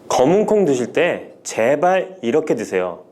검은콩 드실 때 제발 이렇게 드세요.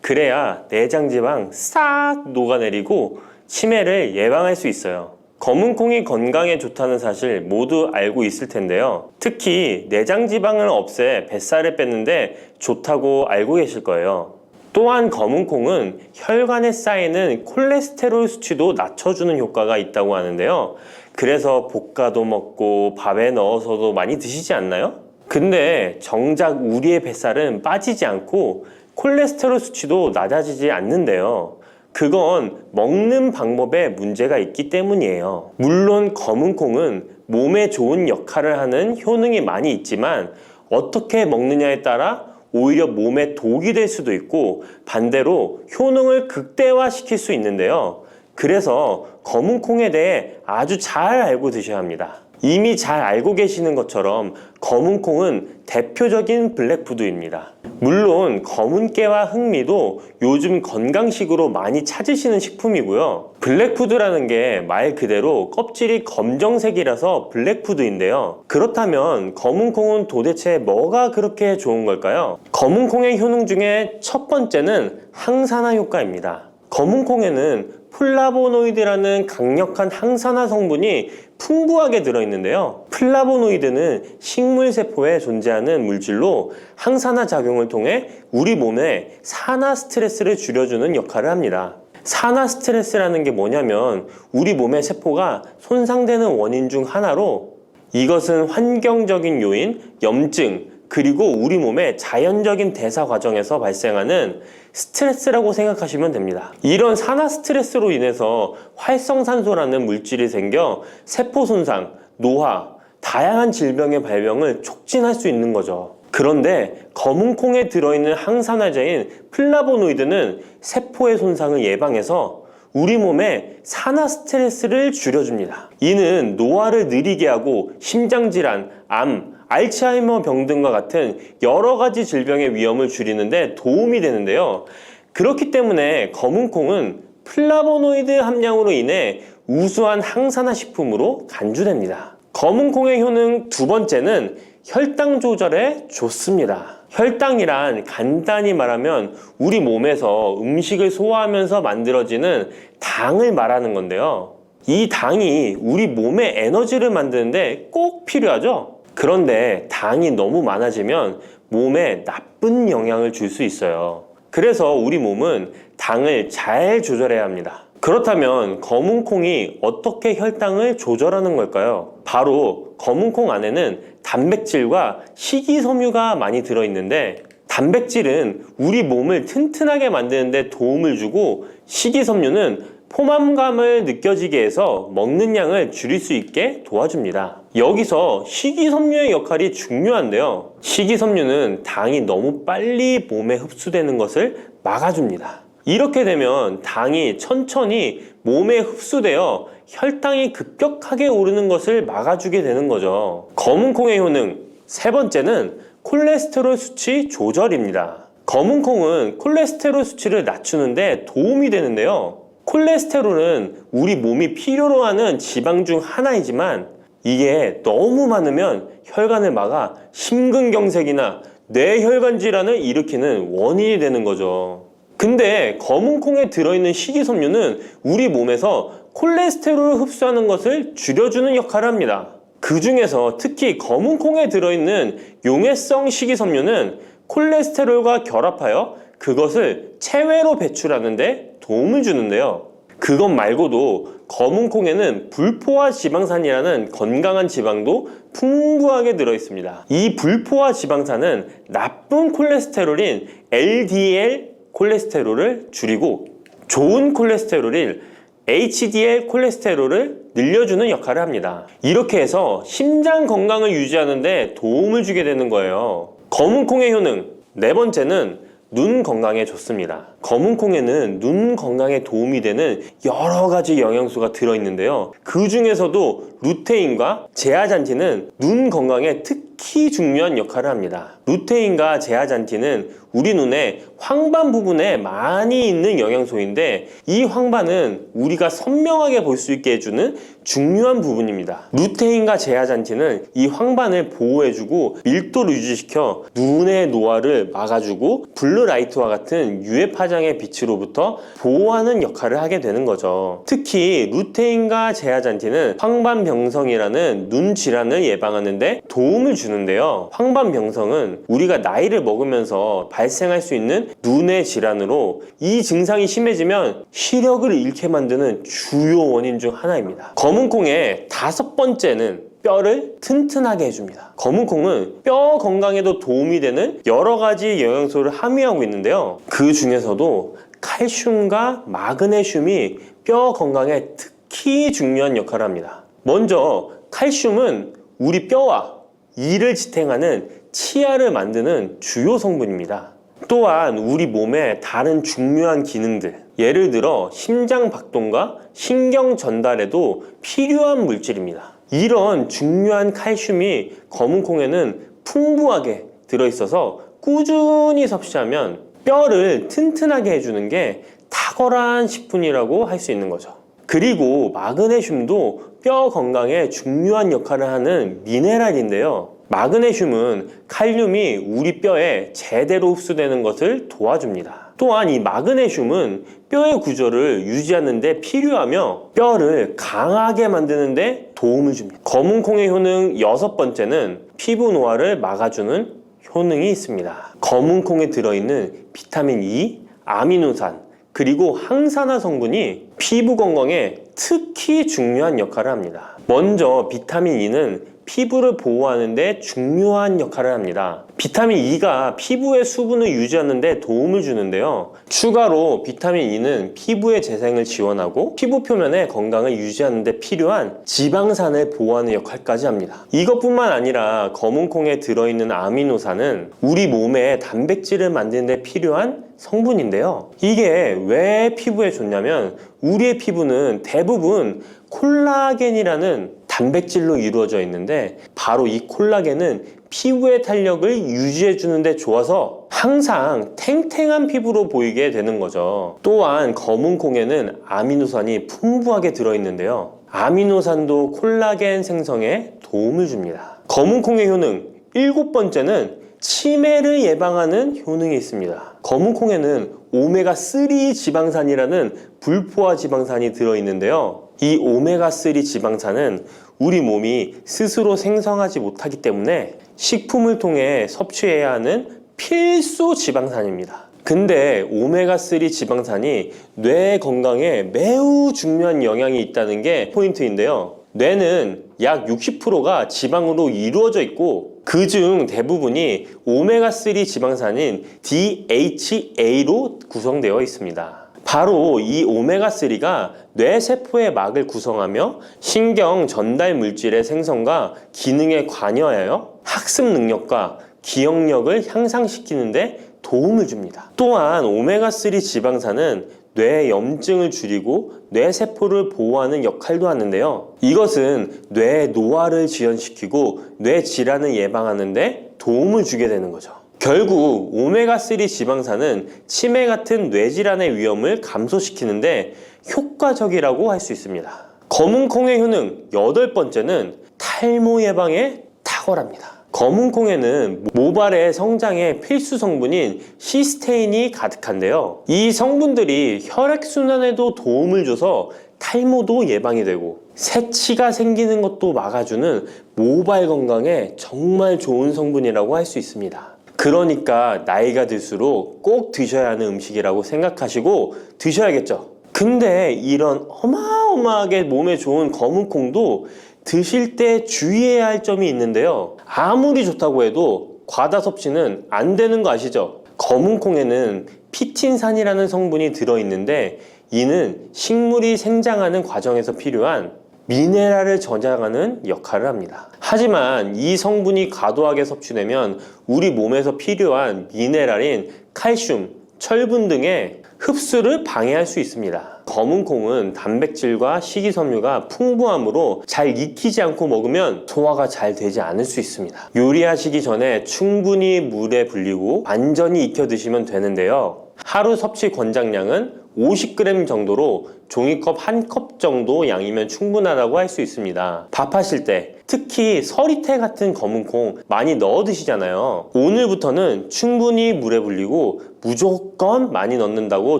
그래야 내장 지방 싹 녹아내리고 치매를 예방할 수 있어요. 검은콩이 건강에 좋다는 사실 모두 알고 있을 텐데요. 특히 내장 지방을 없애 뱃살을 뺐는데 좋다고 알고 계실 거예요. 또한 검은콩은 혈관에 쌓이는 콜레스테롤 수치도 낮춰주는 효과가 있다고 하는데요. 그래서 볶아도 먹고 밥에 넣어서도 많이 드시지 않나요? 근데 정작 우리의 뱃살은 빠지지 않고 콜레스테롤 수치도 낮아지지 않는데요. 그건 먹는 방법에 문제가 있기 때문이에요. 물론 검은콩은 몸에 좋은 역할을 하는 효능이 많이 있지만 어떻게 먹느냐에 따라 오히려 몸에 독이 될 수도 있고 반대로 효능을 극대화시킬 수 있는데요. 그래서 검은콩에 대해 아주 잘 알고 드셔야 합니다. 이미 잘 알고 계시는 것처럼 검은콩은 대표적인 블랙푸드입니다. 물론 검은깨와 흑미도 요즘 건강식으로 많이 찾으시는 식품이고요. 블랙푸드라는 게 말 그대로 껍질이 검정색이라서 블랙푸드인데요. 그렇다면 검은콩은 도대체 뭐가 그렇게 좋은 걸까요? 검은콩의 효능 중에 첫 번째는 항산화 효과입니다. 검은콩에는 플라보노이드라는 강력한 항산화 성분이 풍부하게 들어있는데요. 플라보노이드는 식물세포에 존재하는 물질로 항산화 작용을 통해 우리 몸에 산화 스트레스를 줄여주는 역할을 합니다. 산화 스트레스라는 게 뭐냐면 우리 몸의 세포가 손상되는 원인 중 하나로 이것은 환경적인 요인, 염증, 그리고 우리 몸의 자연적인 대사 과정에서 발생하는 스트레스라고 생각하시면 됩니다. 이런 산화 스트레스로 인해서 활성산소라는 물질이 생겨 세포 손상, 노화, 다양한 질병의 발병을 촉진할 수 있는 거죠. 그런데 검은콩에 들어있는 항산화제인 플라보노이드는 세포의 손상을 예방해서 우리 몸에 산화 스트레스를 줄여줍니다. 이는 노화를 느리게 하고 심장질환, 암, 알츠하이머 병 등과 같은 여러 가지 질병의 위험을 줄이는데 도움이 되는데요. 그렇기 때문에 검은콩은 플라보노이드 함량으로 인해 우수한 항산화 식품으로 간주됩니다. 검은콩의 효능 두 번째는 혈당 조절에 좋습니다. 혈당이란 간단히 말하면 우리 몸에서 음식을 소화하면서 만들어지는 당을 말하는 건데요. 이 당이 우리 몸의 에너지를 만드는데 꼭 필요하죠. 그런데 당이 너무 많아지면 몸에 나쁜 영향을 줄 수 있어요. 그래서 우리 몸은 당을 잘 조절해야 합니다. 그렇다면 검은콩이 어떻게 혈당을 조절하는 걸까요? 바로 검은콩 안에는 단백질과 식이섬유가 많이 들어있는데 단백질은 우리 몸을 튼튼하게 만드는 데 도움을 주고 식이섬유는 포만감을 느껴지게 해서 먹는 양을 줄일 수 있게 도와줍니다. 여기서 식이섬유의 역할이 중요한데요. 식이섬유는 당이 너무 빨리 몸에 흡수되는 것을 막아줍니다. 이렇게 되면 당이 천천히 몸에 흡수되어 혈당이 급격하게 오르는 것을 막아주게 되는 거죠. 검은콩의 효능 세 번째는 콜레스테롤 수치 조절입니다. 검은콩은 콜레스테롤 수치를 낮추는데 도움이 되는데요. 콜레스테롤은 우리 몸이 필요로 하는 지방 중 하나이지만 이게 너무 많으면 혈관을 막아 심근경색이나 뇌혈관 질환을 일으키는 원인이 되는 거죠. 근데 검은콩에 들어있는 식이섬유는 우리 몸에서 콜레스테롤을 흡수하는 것을 줄여주는 역할을 합니다. 그 중에서 특히 검은콩에 들어있는 용해성 식이섬유는 콜레스테롤과 결합하여 그것을 체외로 배출하는데 도움을 주는데요. 그것 말고도 검은콩에는 불포화 지방산이라는 건강한 지방도 풍부하게 들어있습니다. 이 불포화 지방산은 나쁜 콜레스테롤인 LDL 콜레스테롤을 줄이고 좋은 콜레스테롤인 HDL 콜레스테롤을 늘려주는 역할을 합니다. 이렇게 해서 심장 건강을 유지하는 데 도움을 주게 되는 거예요. 검은콩의 효능 네 번째는 눈 건강에 좋습니다. 검은콩에는 눈 건강에 도움이 되는 여러 가지 영양소가 들어있는데요. 그 중에서도 루테인과 제아잔틴은 눈 건강에 특히 특히 중요한 역할을 합니다. 루테인과 제아잔틴은 우리 눈에 황반 부분에 많이 있는 영양소인데 이 황반은 우리가 선명하게 볼 수 있게 해주는 중요한 부분입니다. 루테인과 제아잔틴은 이 황반을 보호해주고 밀도를 유지시켜 눈의 노화를 막아주고 블루라이트와 같은 UV 파장의 빛으로부터 보호하는 역할을 하게 되는 거죠. 특히 루테인과 제아잔틴은 황반병성이라는 눈 질환을 예방하는 데 도움을 주는데요. 황반병성은 우리가 나이를 먹으면서 발생할 수 있는 눈의 질환으로 이 증상이 심해지면 시력을 잃게 만드는 주요 원인 중 하나입니다. 검은콩의 5번째는 뼈를 튼튼하게 해줍니다. 검은콩은 뼈 건강에도 도움이 되는 여러 가지 영양소를 함유하고 있는데요. 그 중에서도 칼슘과 마그네슘이 뼈 건강에 특히 중요한 역할을 합니다. 먼저 칼슘은 우리 뼈와 이를 지탱하는 치아를 만드는 주요 성분입니다. 또한 우리 몸의 다른 중요한 기능들, 예를 들어 심장 박동과 신경 전달에도 필요한 물질입니다. 이런 중요한 칼슘이 검은콩에는 풍부하게 들어있어서 꾸준히 섭취하면 뼈를 튼튼하게 해주는 게 탁월한 식품이라고 할 수 있는 거죠. 그리고 마그네슘도 뼈 건강에 중요한 역할을 하는 미네랄인데요. 마그네슘은 칼륨이 우리 뼈에 제대로 흡수되는 것을 도와줍니다. 또한 이 마그네슘은 뼈의 구조를 유지하는 데 필요하며 뼈를 강하게 만드는 데 도움을 줍니다. 검은콩의 효능 6번째는 피부 노화를 막아주는 효능이 있습니다. 검은콩에 들어있는 비타민 E, 아미노산, 그리고 항산화 성분이 피부 건강에 특히 중요한 역할을 합니다. 먼저 비타민 E는 피부를 보호하는 데 중요한 역할을 합니다. 비타민 E가 피부의 수분을 유지하는 데 도움을 주는데요. 추가로 비타민 E는 피부의 재생을 지원하고 피부 표면의 건강을 유지하는 데 필요한 지방산을 보호하는 역할까지 합니다. 이것뿐만 아니라 검은콩에 들어있는 아미노산은 우리 몸에 단백질을 만드는 데 필요한 성분인데요. 이게 왜 피부에 좋냐면 우리의 피부는 대부분 콜라겐이라는 단백질로 이루어져 있는데 바로 이 콜라겐은 피부의 탄력을 유지해 주는데 좋아서 항상 탱탱한 피부로 보이게 되는 거죠. 또한 검은콩에는 아미노산이 풍부하게 들어있는데요. 아미노산도 콜라겐 생성에 도움을 줍니다. 검은콩의 효능 7번째는 치매를 예방하는 효능이 있습니다. 검은콩에는 오메가3 지방산이라는 불포화 지방산이 들어있는데요. 이 오메가3 지방산은 우리 몸이 스스로 생성하지 못하기 때문에 식품을 통해 섭취해야 하는 필수 지방산입니다. 근데 오메가3 지방산이 뇌 건강에 매우 중요한 영향이 있다는 게 포인트인데요. 뇌는 약 60%가 지방으로 이루어져 있고 그중 대부분이 오메가3 지방산인 DHA로 구성되어 있습니다. 바로 이 오메가3가 뇌세포의 막을 구성하며 신경 전달 물질의 생성과 기능에 관여하여 학습 능력과 기억력을 향상시키는 데 도움을 줍니다. 또한 오메가3 지방산은 뇌 염증을 줄이고 뇌세포를 보호하는 역할도 하는데요. 이것은 뇌 노화를 지연시키고 뇌 질환을 예방하는 데 도움을 주게 되는 거죠. 결국 오메가3 지방산은 치매 같은 뇌질환의 위험을 감소시키는데 효과적이라고 할 수 있습니다. 검은콩의 효능 8번째는 탈모 예방에 탁월합니다. 검은콩에는 모발의 성장에 필수 성분인 시스테인이 가득한데요. 이 성분들이 혈액순환에도 도움을 줘서 탈모도 예방이 되고 새치가 생기는 것도 막아주는 모발 건강에 정말 좋은 성분이라고 할 수 있습니다. 그러니까 나이가 들수록 꼭 드셔야 하는 음식이라고 생각하시고 드셔야겠죠. 근데 이런 어마어마하게 몸에 좋은 검은콩도 드실 때 주의해야 할 점이 있는데요. 아무리 좋다고 해도 과다 섭취는 안 되는 거 아시죠? 검은콩에는 피틴산이라는 성분이 들어있는데 이는 식물이 생장하는 과정에서 필요한 미네랄을 저장하는 역할을 합니다. 하지만 이 성분이 과도하게 섭취되면 우리 몸에서 필요한 미네랄인 칼슘, 철분 등의 흡수를 방해할 수 있습니다. 검은 콩은 단백질과 식이섬유가 풍부하므로 잘 익히지 않고 먹으면 소화가 잘 되지 않을 수 있습니다. 요리하시기 전에 충분히 물에 불리고 완전히 익혀 드시면 되는데요. 하루 섭취 권장량은 50g 정도로 종이컵 1컵 정도 양이면 충분하다고 할 수 있습니다. 밥하실 때 특히 서리태 같은 검은 콩 많이 넣어 드시잖아요. 오늘부터는 충분히 물에 불리고 무조건 많이 넣는다고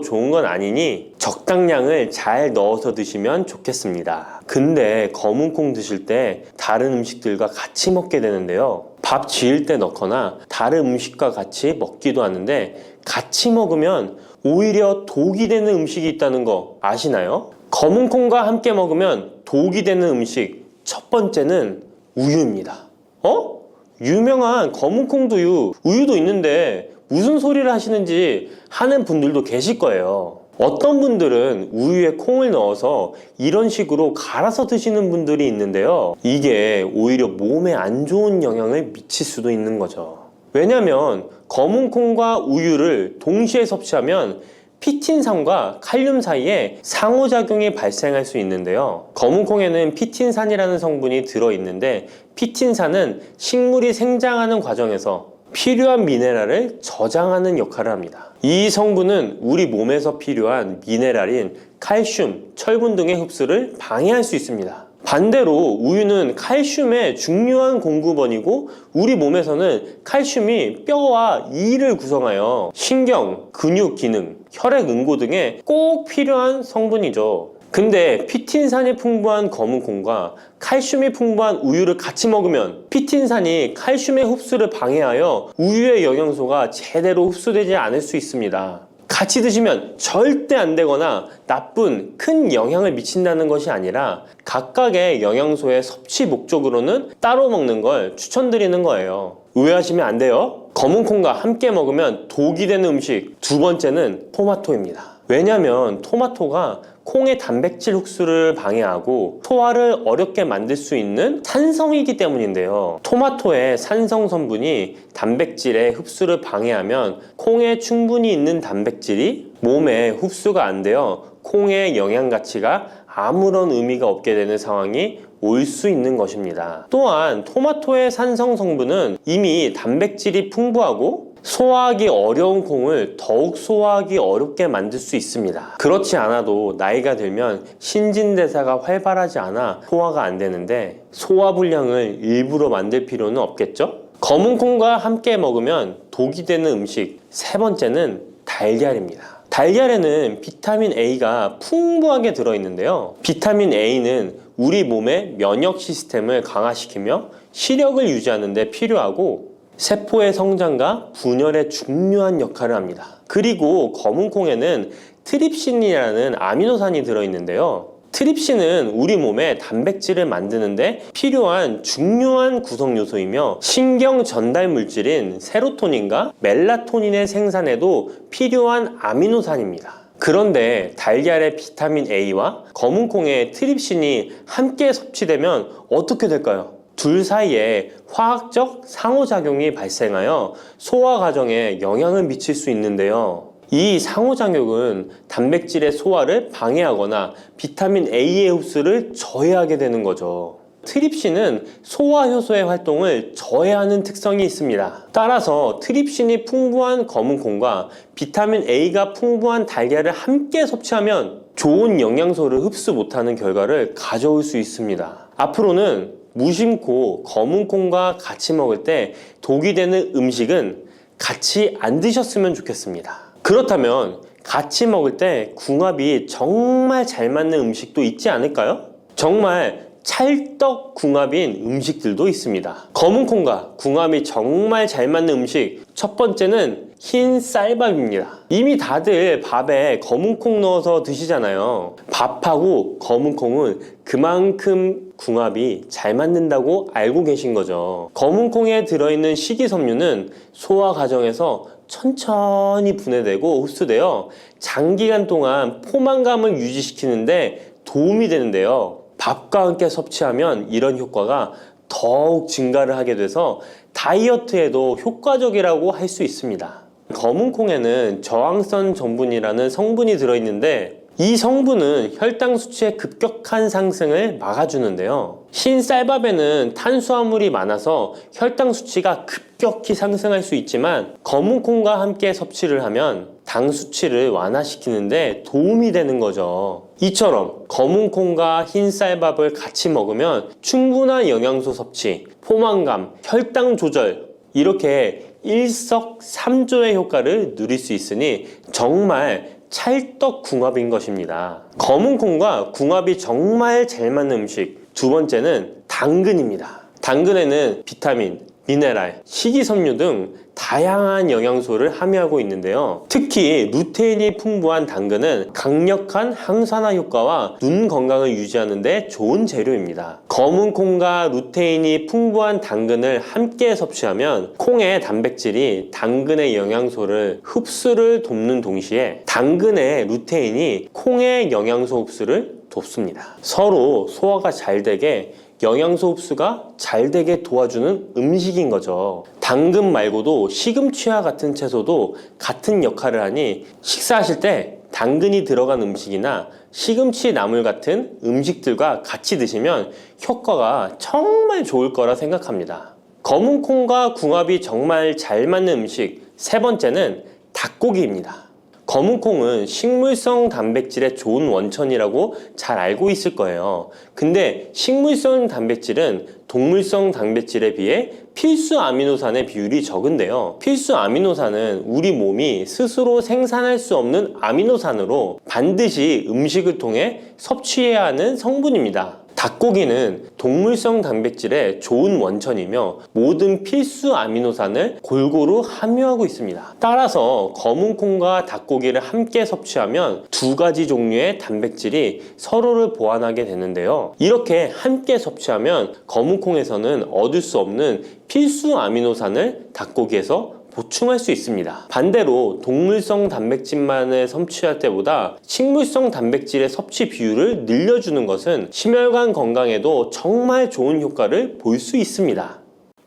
좋은 건 아니니 적당량을 잘 넣어서 드시면 좋겠습니다. 근데 검은 콩 드실 때 다른 음식들과 같이 먹게 되는데요. 밥 지을 때 넣거나 다른 음식과 같이 먹기도 하는데 같이 먹으면 오히려 독이 되는 음식이 있다는 거 아시나요? 검은 콩과 함께 먹으면 독이 되는 음식 첫 번째는 우유입니다. 유명한 검은 콩두유, 우유도 있는데 무슨 소리를 하시는지 하는 분들도 계실 거예요. 어떤 분들은 우유에 콩을 넣어서 이런 식으로 갈아서 드시는 분들이 있는데요. 이게 오히려 몸에 안 좋은 영향을 미칠 수도 있는 거죠. 왜냐면 검은 콩과 우유를 동시에 섭취하면 피틴산과 칼륨 사이에 상호작용이 발생할 수 있는데요. 검은 콩에는 피틴산이라는 성분이 들어있는데 피틴산은 식물이 생장하는 과정에서 필요한 미네랄을 저장하는 역할을 합니다. 이 성분은 우리 몸에서 필요한 미네랄인 칼슘, 철분 등의 흡수를 방해할 수 있습니다. 반대로 우유는 칼슘의 중요한 공급원이고 우리 몸에서는 칼슘이 뼈와 이를 구성하여 신경, 근육 기능, 혈액 응고 등에 꼭 필요한 성분이죠. 근데 피틴산이 풍부한 검은 콩과 칼슘이 풍부한 우유를 같이 먹으면 피틴산이 칼슘의 흡수를 방해하여 우유의 영양소가 제대로 흡수되지 않을 수 있습니다. 같이 드시면 절대 안 되거나 나쁜 큰 영향을 미친다는 것이 아니라 각각의 영양소의 섭취 목적으로는 따로 먹는 걸 추천드리는 거예요. 오해하시면 안 돼요. 검은 콩과 함께 먹으면 독이 되는 음식 두 번째는 토마토입니다. 왜냐면 토마토가 콩의 단백질 흡수를 방해하고 소화를 어렵게 만들 수 있는 산성이기 때문인데요. 토마토의 산성 성분이 단백질의 흡수를 방해하면 콩에 충분히 있는 단백질이 몸에 흡수가 안 되어 콩의 영양 가치가 아무런 의미가 없게 되는 상황이 올 수 있는 것입니다. 또한 토마토의 산성 성분은 이미 단백질이 풍부하고 소화하기 어려운 콩을 더욱 소화하기 어렵게 만들 수 있습니다. 그렇지 않아도 나이가 들면 신진대사가 활발하지 않아 소화가 안 되는데 소화불량을 일부러 만들 필요는 없겠죠? 검은 콩과 함께 먹으면 독이 되는 음식 세 번째는 달걀입니다. 달걀에는 비타민 A가 풍부하게 들어있는데요. 비타민 A는 우리 몸의 면역 시스템을 강화시키며 시력을 유지하는 데 필요하고 세포의 성장과 분열에 중요한 역할을 합니다. 그리고 검은 콩에는 트립신이라는 아미노산이 들어있는데요. 트립신은 우리 몸에 단백질을 만드는데 필요한 중요한 구성 요소이며 신경 전달 물질인 세로토닌과 멜라토닌의 생산에도 필요한 아미노산입니다. 그런데 달걀의 비타민 A와 검은 콩의 트립신이 함께 섭취되면 어떻게 될까요? 둘 사이에 화학적 상호작용이 발생하여 소화 과정에 영향을 미칠 수 있는데요. 이 상호작용은 단백질의 소화를 방해하거나 비타민 A의 흡수를 저해하게 되는 거죠. 트립신은 소화 효소의 활동을 저해하는 특성이 있습니다. 따라서 트립신이 풍부한 검은 콩과 비타민 A가 풍부한 달걀을 함께 섭취하면 좋은 영양소를 흡수 못하는 결과를 가져올 수 있습니다. 앞으로는 무심코 검은 콩과 같이 먹을 때 독이 되는 음식은 같이 안 드셨으면 좋겠습니다. 그렇다면 같이 먹을 때 궁합이 정말 잘 맞는 음식도 있지 않을까요? 정말 찰떡 궁합인 음식들도 있습니다. 검은 콩과 궁합이 정말 잘 맞는 음식 첫 번째는 흰 쌀밥입니다. 이미 다들 밥에 검은 콩 넣어서 드시잖아요. 밥하고 검은 콩은 그만큼 궁합이 잘 맞는다고 알고 계신 거죠. 검은 콩에 들어있는 식이섬유는 소화 과정에서 천천히 분해되고 흡수되어 장기간 동안 포만감을 유지시키는데 도움이 되는데요. 밥과 함께 섭취하면 이런 효과가 더욱 증가를 하게 돼서 다이어트에도 효과적이라고 할 수 있습니다. 검은 콩에는 저항성 전분이라는 성분이 들어있는데 이 성분은 혈당 수치의 급격한 상승을 막아주는데요. 흰 쌀밥에는 탄수화물이 많아서 혈당 수치가 급격히 상승할 수 있지만 검은 콩과 함께 섭취를 하면 당 수치를 완화시키는데 도움이 되는 거죠. 이처럼 검은 콩과 흰 쌀밥을 같이 먹으면 충분한 영양소 섭취, 포만감, 혈당 조절 이렇게 일석삼조의 효과를 누릴 수 있으니 정말 찰떡궁합인 것입니다. 검은 콩과 궁합이 정말 잘 맞는 음식 두 번째는 당근입니다. 당근에는 비타민, 미네랄, 식이섬유 등 다양한 영양소를 함유하고 있는데요. 특히 루테인이 풍부한 당근은 강력한 항산화 효과와 눈 건강을 유지하는 데 좋은 재료입니다. 검은 콩과 루테인이 풍부한 당근을 함께 섭취하면 콩의 단백질이 당근의 영양소를 흡수를 돕는 동시에 당근의 루테인이 콩의 영양소 흡수를 돕습니다. 서로 소화가 잘 되게 영양소 흡수가 잘 되게 도와주는 음식인 거죠. 당근 말고도 시금치와 같은 채소도 같은 역할을 하니 식사하실 때 당근이 들어간 음식이나 시금치 나물 같은 음식들과 같이 드시면 효과가 정말 좋을 거라 생각합니다. 검은 콩과 궁합이 정말 잘 맞는 음식 세 번째는 닭고기입니다. 검은 콩은 식물성 단백질의 좋은 원천이라고 잘 알고 있을 거예요. 근데 식물성 단백질은 동물성 단백질에 비해 필수 아미노산의 비율이 적은데요. 필수 아미노산은 우리 몸이 스스로 생산할 수 없는 아미노산으로 반드시 음식을 통해 섭취해야 하는 성분입니다. 닭고기는 동물성 단백질의 좋은 원천이며 모든 필수 아미노산을 골고루 함유하고 있습니다. 따라서 검은 콩과 닭고기를 함께 섭취하면 두 가지 종류의 단백질이 서로를 보완하게 되는데요. 이렇게 함께 섭취하면 검은 콩에서는 얻을 수 없는 필수 아미노산을 닭고기에서 보충할 수 있습니다. 반대로 동물성 단백질만을 섭취할 때보다 식물성 단백질의 섭취 비율을 늘려주는 것은 심혈관 건강에도 정말 좋은 효과를 볼 수 있습니다.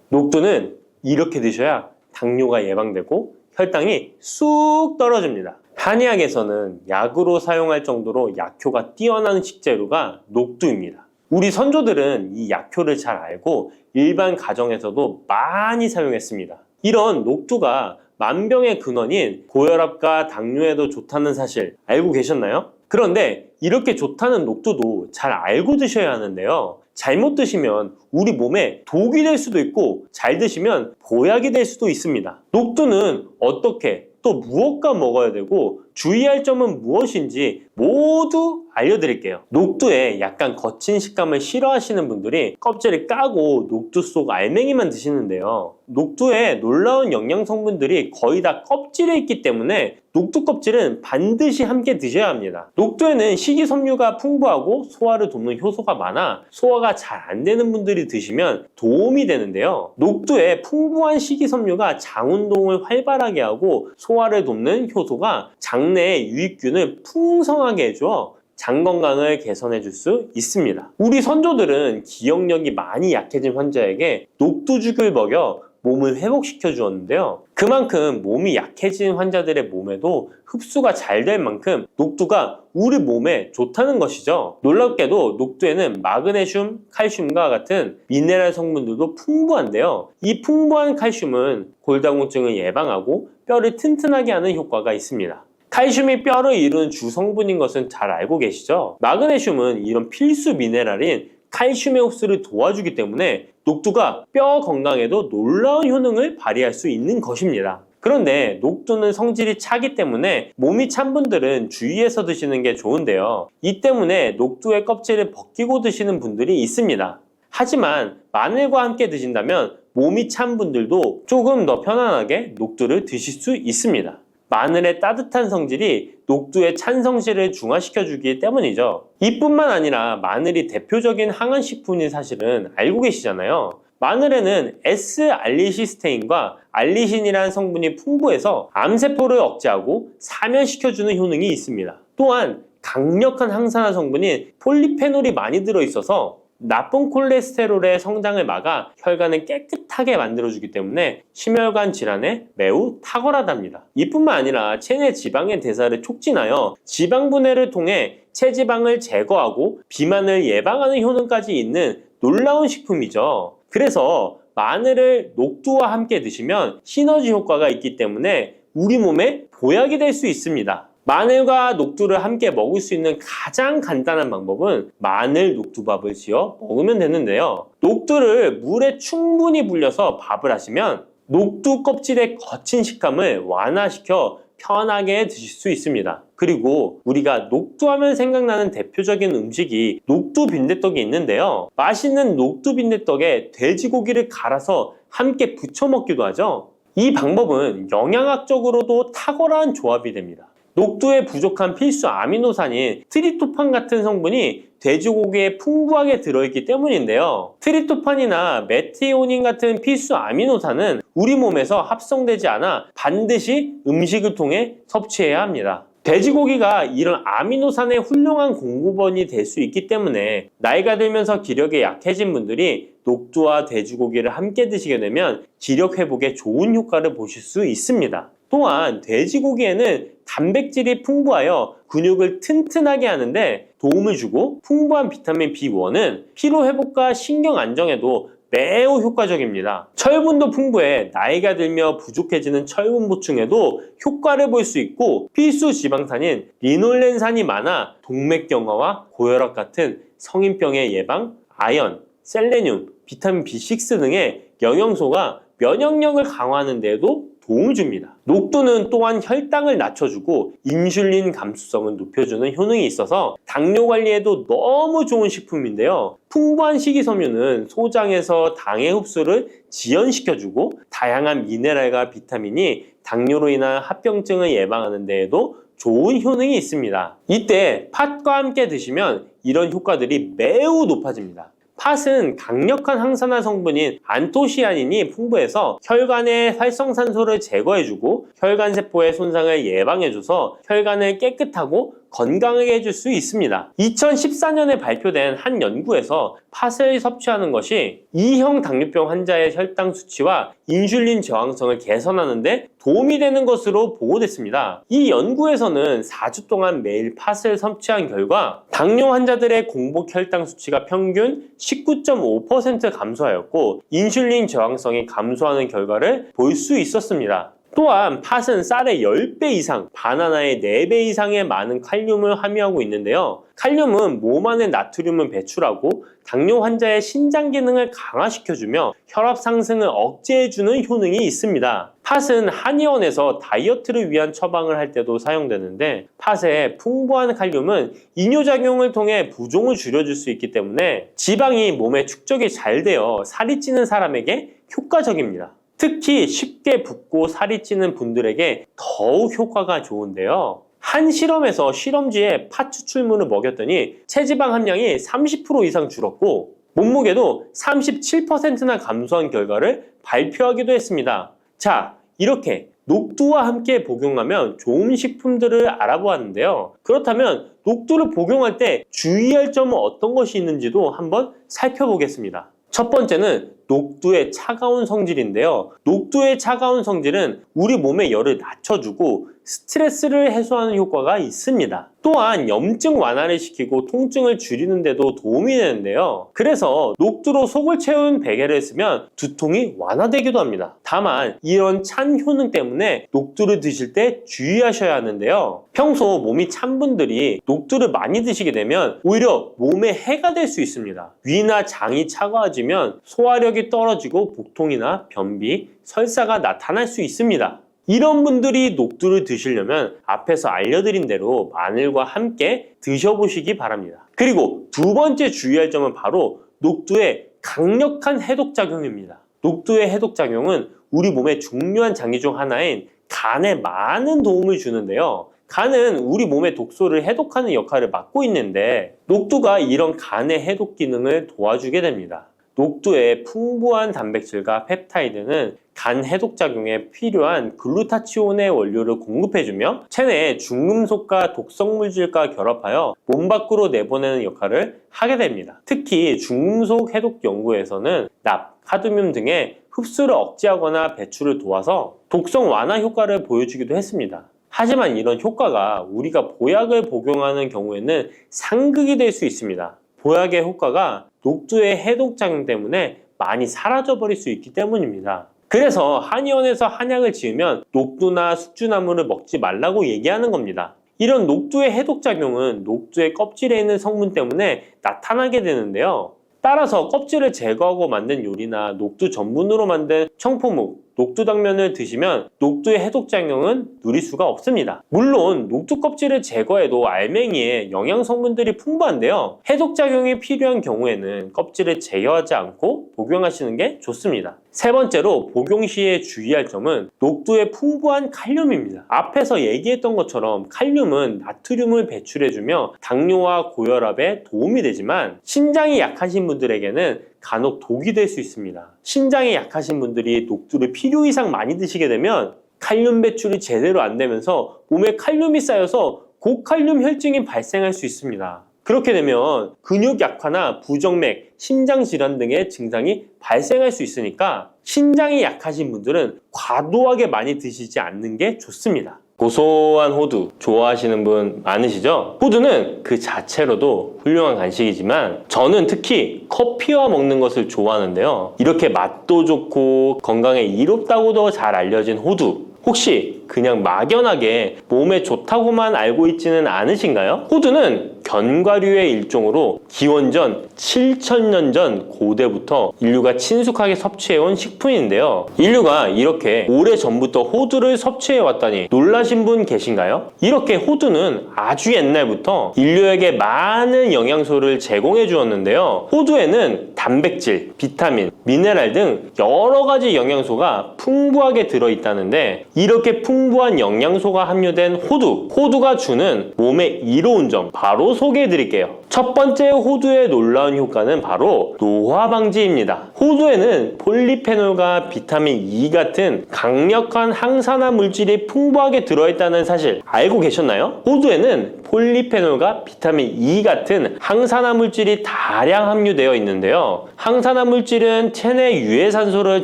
녹두는 이렇게 드셔야 당뇨가 예방되고 혈당이 쑥 떨어집니다. 한의학에서는 약으로 사용할 정도로 약효가 뛰어난 식재료가 녹두입니다. 우리 선조들은 이 약효를 잘 알고 일반 가정에서도 많이 사용했습니다. 이런 녹두가 만병의 근원인 고혈압과 당뇨에도 좋다는 사실 알고 계셨나요? 그런데 이렇게 좋다는 녹두도 잘 알고 드셔야 하는데요. 잘못 드시면 우리 몸에 독이 될 수도 있고 잘 드시면 보약이 될 수도 있습니다. 녹두는 어떻게 또 무엇과 먹어야 되고 주의할 점은 무엇인지 모두 알려드릴게요. 녹두에 약간 거친 식감을 싫어하시는 분들이 껍질을 까고 녹두 속 알맹이만 드시는데요. 녹두에 놀라운 영양 성분들이 거의 다 껍질에 있기 때문에 녹두 껍질은 반드시 함께 드셔야 합니다. 녹두에는 식이섬유가 풍부하고 소화를 돕는 효소가 많아 소화가 잘 안 되는 분들이 드시면 도움이 되는데요. 녹두에 풍부한 식이섬유가 장 운동을 활발하게 하고 소화를 돕는 효소가 장내의 유익균을 풍성하게 해줘 장 건강을 개선해 줄 수 있습니다. 우리 선조들은 기억력이 많이 약해진 환자에게 녹두죽을 먹여 몸을 회복시켜 주었는데요. 그만큼 몸이 약해진 환자들의 몸에도 흡수가 잘 될 만큼 녹두가 우리 몸에 좋다는 것이죠. 놀랍게도 녹두에는 마그네슘, 칼슘과 같은 미네랄 성분들도 풍부한데요. 이 풍부한 칼슘은 골다공증을 예방하고 뼈를 튼튼하게 하는 효과가 있습니다. 칼슘이 뼈를 이루는 주성분인 것은 잘 알고 계시죠? 마그네슘은 이런 필수 미네랄인 칼슘의 흡수를 도와주기 때문에 녹두가 뼈 건강에도 놀라운 효능을 발휘할 수 있는 것입니다. 그런데 녹두는 성질이 차기 때문에 몸이 찬 분들은 주의해서 드시는 게 좋은데요. 이 때문에 녹두의 껍질을 벗기고 드시는 분들이 있습니다. 하지만 마늘과 함께 드신다면 몸이 찬 분들도 조금 더 편안하게 녹두를 드실 수 있습니다. 마늘의 따뜻한 성질이 녹두의 찬 성질을 중화시켜주기 때문이죠. 이뿐만 아니라 마늘이 대표적인 항암식품인 사실은 알고 계시잖아요. 마늘에는 S알리시스테인과 알리신이라는 성분이 풍부해서 암세포를 억제하고 사면시켜주는 효능이 있습니다. 또한 강력한 항산화 성분인 폴리페놀이 많이 들어있어서 나쁜 콜레스테롤의 성장을 막아 혈관을 깨끗하게 만들어주기 때문에 심혈관 질환에 매우 탁월하답니다. 이뿐만 아니라 체내 지방의 대사를 촉진하여 지방 분해를 통해 체지방을 제거하고 비만을 예방하는 효능까지 있는 놀라운 식품이죠. 그래서 마늘을 녹두와 함께 드시면 시너지 효과가 있기 때문에 우리 몸에 보약이 될 수 있습니다. 마늘과 녹두를 함께 먹을 수 있는 가장 간단한 방법은 마늘 녹두밥을 지어 먹으면 되는데요. 녹두를 물에 충분히 불려서 밥을 하시면 녹두 껍질의 거친 식감을 완화시켜 편하게 드실 수 있습니다. 그리고 우리가 녹두하면 생각나는 대표적인 음식이 녹두 빈대떡이 있는데요. 맛있는 녹두 빈대떡에 돼지고기를 갈아서 함께 부쳐 먹기도 하죠. 이 방법은 영양학적으로도 탁월한 조합이 됩니다. 녹두에 부족한 필수 아미노산인 트립토판 같은 성분이 돼지고기에 풍부하게 들어있기 때문인데요. 트립토판이나 메티오닌 같은 필수 아미노산은 우리 몸에서 합성되지 않아 반드시 음식을 통해 섭취해야 합니다. 돼지고기가 이런 아미노산의 훌륭한 공급원이 될 수 있기 때문에 나이가 들면서 기력이 약해진 분들이 녹두와 돼지고기를 함께 드시게 되면 기력 회복에 좋은 효과를 보실 수 있습니다. 또한 돼지고기에는 단백질이 풍부하여 근육을 튼튼하게 하는데 도움을 주고 풍부한 비타민 B1은 피로 회복과 신경 안정에도 매우 효과적입니다. 철분도 풍부해 나이가 들며 부족해지는 철분 보충에도 효과를 볼 수 있고 필수 지방산인 리놀렌산이 많아 동맥경화와 고혈압 같은 성인병의 예방, 아연, 셀레늄, 비타민 B6 등의 영양소가 면역력을 강화하는 데에도 도움을 줍니다. 녹두는 또한 혈당을 낮춰주고 인슐린 감수성을 높여주는 효능이 있어서 당뇨 관리에도 너무 좋은 식품인데요. 풍부한 식이섬유는 소장에서 당의 흡수를 지연시켜주고 다양한 미네랄과 비타민이 당뇨로 인한 합병증을 예방하는 데에도 좋은 효능이 있습니다. 이때 팥과 함께 드시면 이런 효과들이 매우 높아집니다. 팥은 강력한 항산화 성분인 안토시아닌이 풍부해서 혈관의 활성산소를 제거해주고 혈관세포의 손상을 예방해줘서 혈관을 깨끗하고 건강하게 해줄 수 있습니다. 2014년에 발표된 한 연구에서 팥을 섭취하는 것이 2형 당뇨병 환자의 혈당 수치와 인슐린 저항성을 개선하는 데 도움이 되는 것으로 보고됐습니다. 이 연구에서는 4주 동안 매일 팥을 섭취한 결과 당뇨 환자들의 공복 혈당 수치가 평균 19.5% 감소하였고 인슐린 저항성이 감소하는 결과를 볼 수 있었습니다. 또한 팥은 쌀의 10배 이상, 바나나의 4배 이상의 많은 칼륨을 함유하고 있는데요. 칼륨은 몸 안에 나트륨을 배출하고 당뇨 환자의 신장 기능을 강화시켜주며 혈압 상승을 억제해주는 효능이 있습니다. 팥은 한의원에서 다이어트를 위한 처방을 할 때도 사용되는데 팥의 풍부한 칼륨은 이뇨작용을 통해 부종을 줄여줄 수 있기 때문에 지방이 몸에 축적이 잘 되어 살이 찌는 사람에게 효과적입니다. 특히 쉽게 붓고 살이 찌는 분들에게 더욱 효과가 좋은데요. 한 실험에서 실험쥐에 팥 추출물을 먹였더니 체지방 함량이 30% 이상 줄었고 몸무게도 37%나 감소한 결과를 발표하기도 했습니다. 자, 이렇게 녹두와 함께 복용하면 좋은 식품들을 알아보았는데요. 그렇다면 녹두를 복용할 때 주의할 점은 어떤 것이 있는지도 한번 살펴보겠습니다. 첫 번째는 녹두의 차가운 성질인데요. 녹두의 차가운 성질은 우리 몸의 열을 낮춰주고 스트레스를 해소하는 효과가 있습니다. 또한 염증 완화를 시키고 통증을 줄이는 데도 도움이 되는데요. 그래서 녹두로 속을 채운 베개를 쓰면 두통이 완화되기도 합니다. 다만 이런 찬 효능 때문에 녹두를 드실 때 주의하셔야 하는데요. 평소 몸이 찬 분들이 녹두를 많이 드시게 되면 오히려 몸에 해가 될 수 있습니다. 위나 장이 차가워지면 소화력이 떨어지고 복통이나 변비, 설사가 나타날 수 있습니다. 이런 분들이 녹두를 드시려면 앞에서 알려드린 대로 마늘과 함께 드셔보시기 바랍니다. 그리고 두 번째 주의할 점은 바로 녹두의 강력한 해독작용입니다. 녹두의 해독작용은 우리 몸의 중요한 장기 중 하나인 간에 많은 도움을 주는데요. 간은 우리 몸의 독소를 해독하는 역할을 맡고 있는데 녹두가 이런 간의 해독 기능을 도와주게 됩니다. 녹두의 풍부한 단백질과 펩타이드는 간 해독작용에 필요한 글루타치온의 원료를 공급해주며 체내의 중금속과 독성물질과 결합하여 몸 밖으로 내보내는 역할을 하게 됩니다. 특히 중금속 해독 연구에서는 납, 카드뮴 등의 흡수를 억제하거나 배출을 도와서 독성 완화 효과를 보여주기도 했습니다. 하지만 이런 효과가 우리가 보약을 복용하는 경우에는 상극이 될 수 있습니다. 보약의 효과가 녹두의 해독작용 때문에 많이 사라져버릴 수 있기 때문입니다. 그래서 한의원에서 한약을 지으면 녹두나 숙주나물을 먹지 말라고 얘기하는 겁니다. 이런 녹두의 해독작용은 녹두의 껍질에 있는 성분 때문에 나타나게 되는데요. 따라서 껍질을 제거하고 만든 요리나 녹두 전분으로 만든 청포묵, 녹두당면을 드시면 녹두의 해독작용은 누릴 수가 없습니다. 물론 녹두 껍질을 제거해도 알맹이에 영양 성분들이 풍부한데요. 해독작용이 필요한 경우에는 껍질을 제거하지 않고 복용하시는 게 좋습니다. 세 번째로 복용 시에 주의할 점은 녹두의 풍부한 칼륨입니다. 앞에서 얘기했던 것처럼 칼륨은 나트륨을 배출해주며 당뇨와 고혈압에 도움이 되지만 신장이 약하신 분들에게는 간혹 독이 될 수 있습니다. 신장이 약하신 분들이 녹두를 필요 이상 많이 드시게 되면 칼륨 배출이 제대로 안 되면서 몸에 칼륨이 쌓여서 고칼륨 혈증이 발생할 수 있습니다. 그렇게 되면 근육 약화나 부정맥, 심장 질환 등의 증상이 발생할 수 있으니까 신장이 약하신 분들은 과도하게 많이 드시지 않는 게 좋습니다. 고소한 호두 좋아하시는 분 많으시죠? 호두는 그 자체로도 훌륭한 간식이지만 저는 특히 커피와 먹는 것을 좋아하는데요. 이렇게 맛도 좋고 건강에 이롭다고도 잘 알려진 호두, 혹시 그냥 막연하게 몸에 좋다고만 알고 있지는 않으신가요? 호두는 견과류의 일종으로 기원전 7,000년 전 고대부터 인류가 친숙하게 섭취해온 식품인데요. 인류가 이렇게 오래전부터 호두를 섭취해왔다니 놀라신 분 계신가요? 이렇게 호두는 아주 옛날부터 인류에게 많은 영양소를 제공해 주었는데요. 호두에는 단백질, 비타민, 미네랄 등 여러 가지 영양소가 풍부하게 들어있다는데 이렇게 풍부한 영양소가 함유된 호두가 주는 몸에 이로운 점 바로 소개해 드릴게요. 첫 번째 호두의 놀라운 효과는 바로 노화 방지입니다. 호두에는 폴리페놀과 비타민 E 같은 강력한 항산화 물질이 풍부하게 들어있다는 사실 알고 계셨나요? 호두에는 폴리페놀과 비타민 E 같은 항산화 물질이 다량 함유되어 있는데요. 항산화 물질은 체내 유해산소를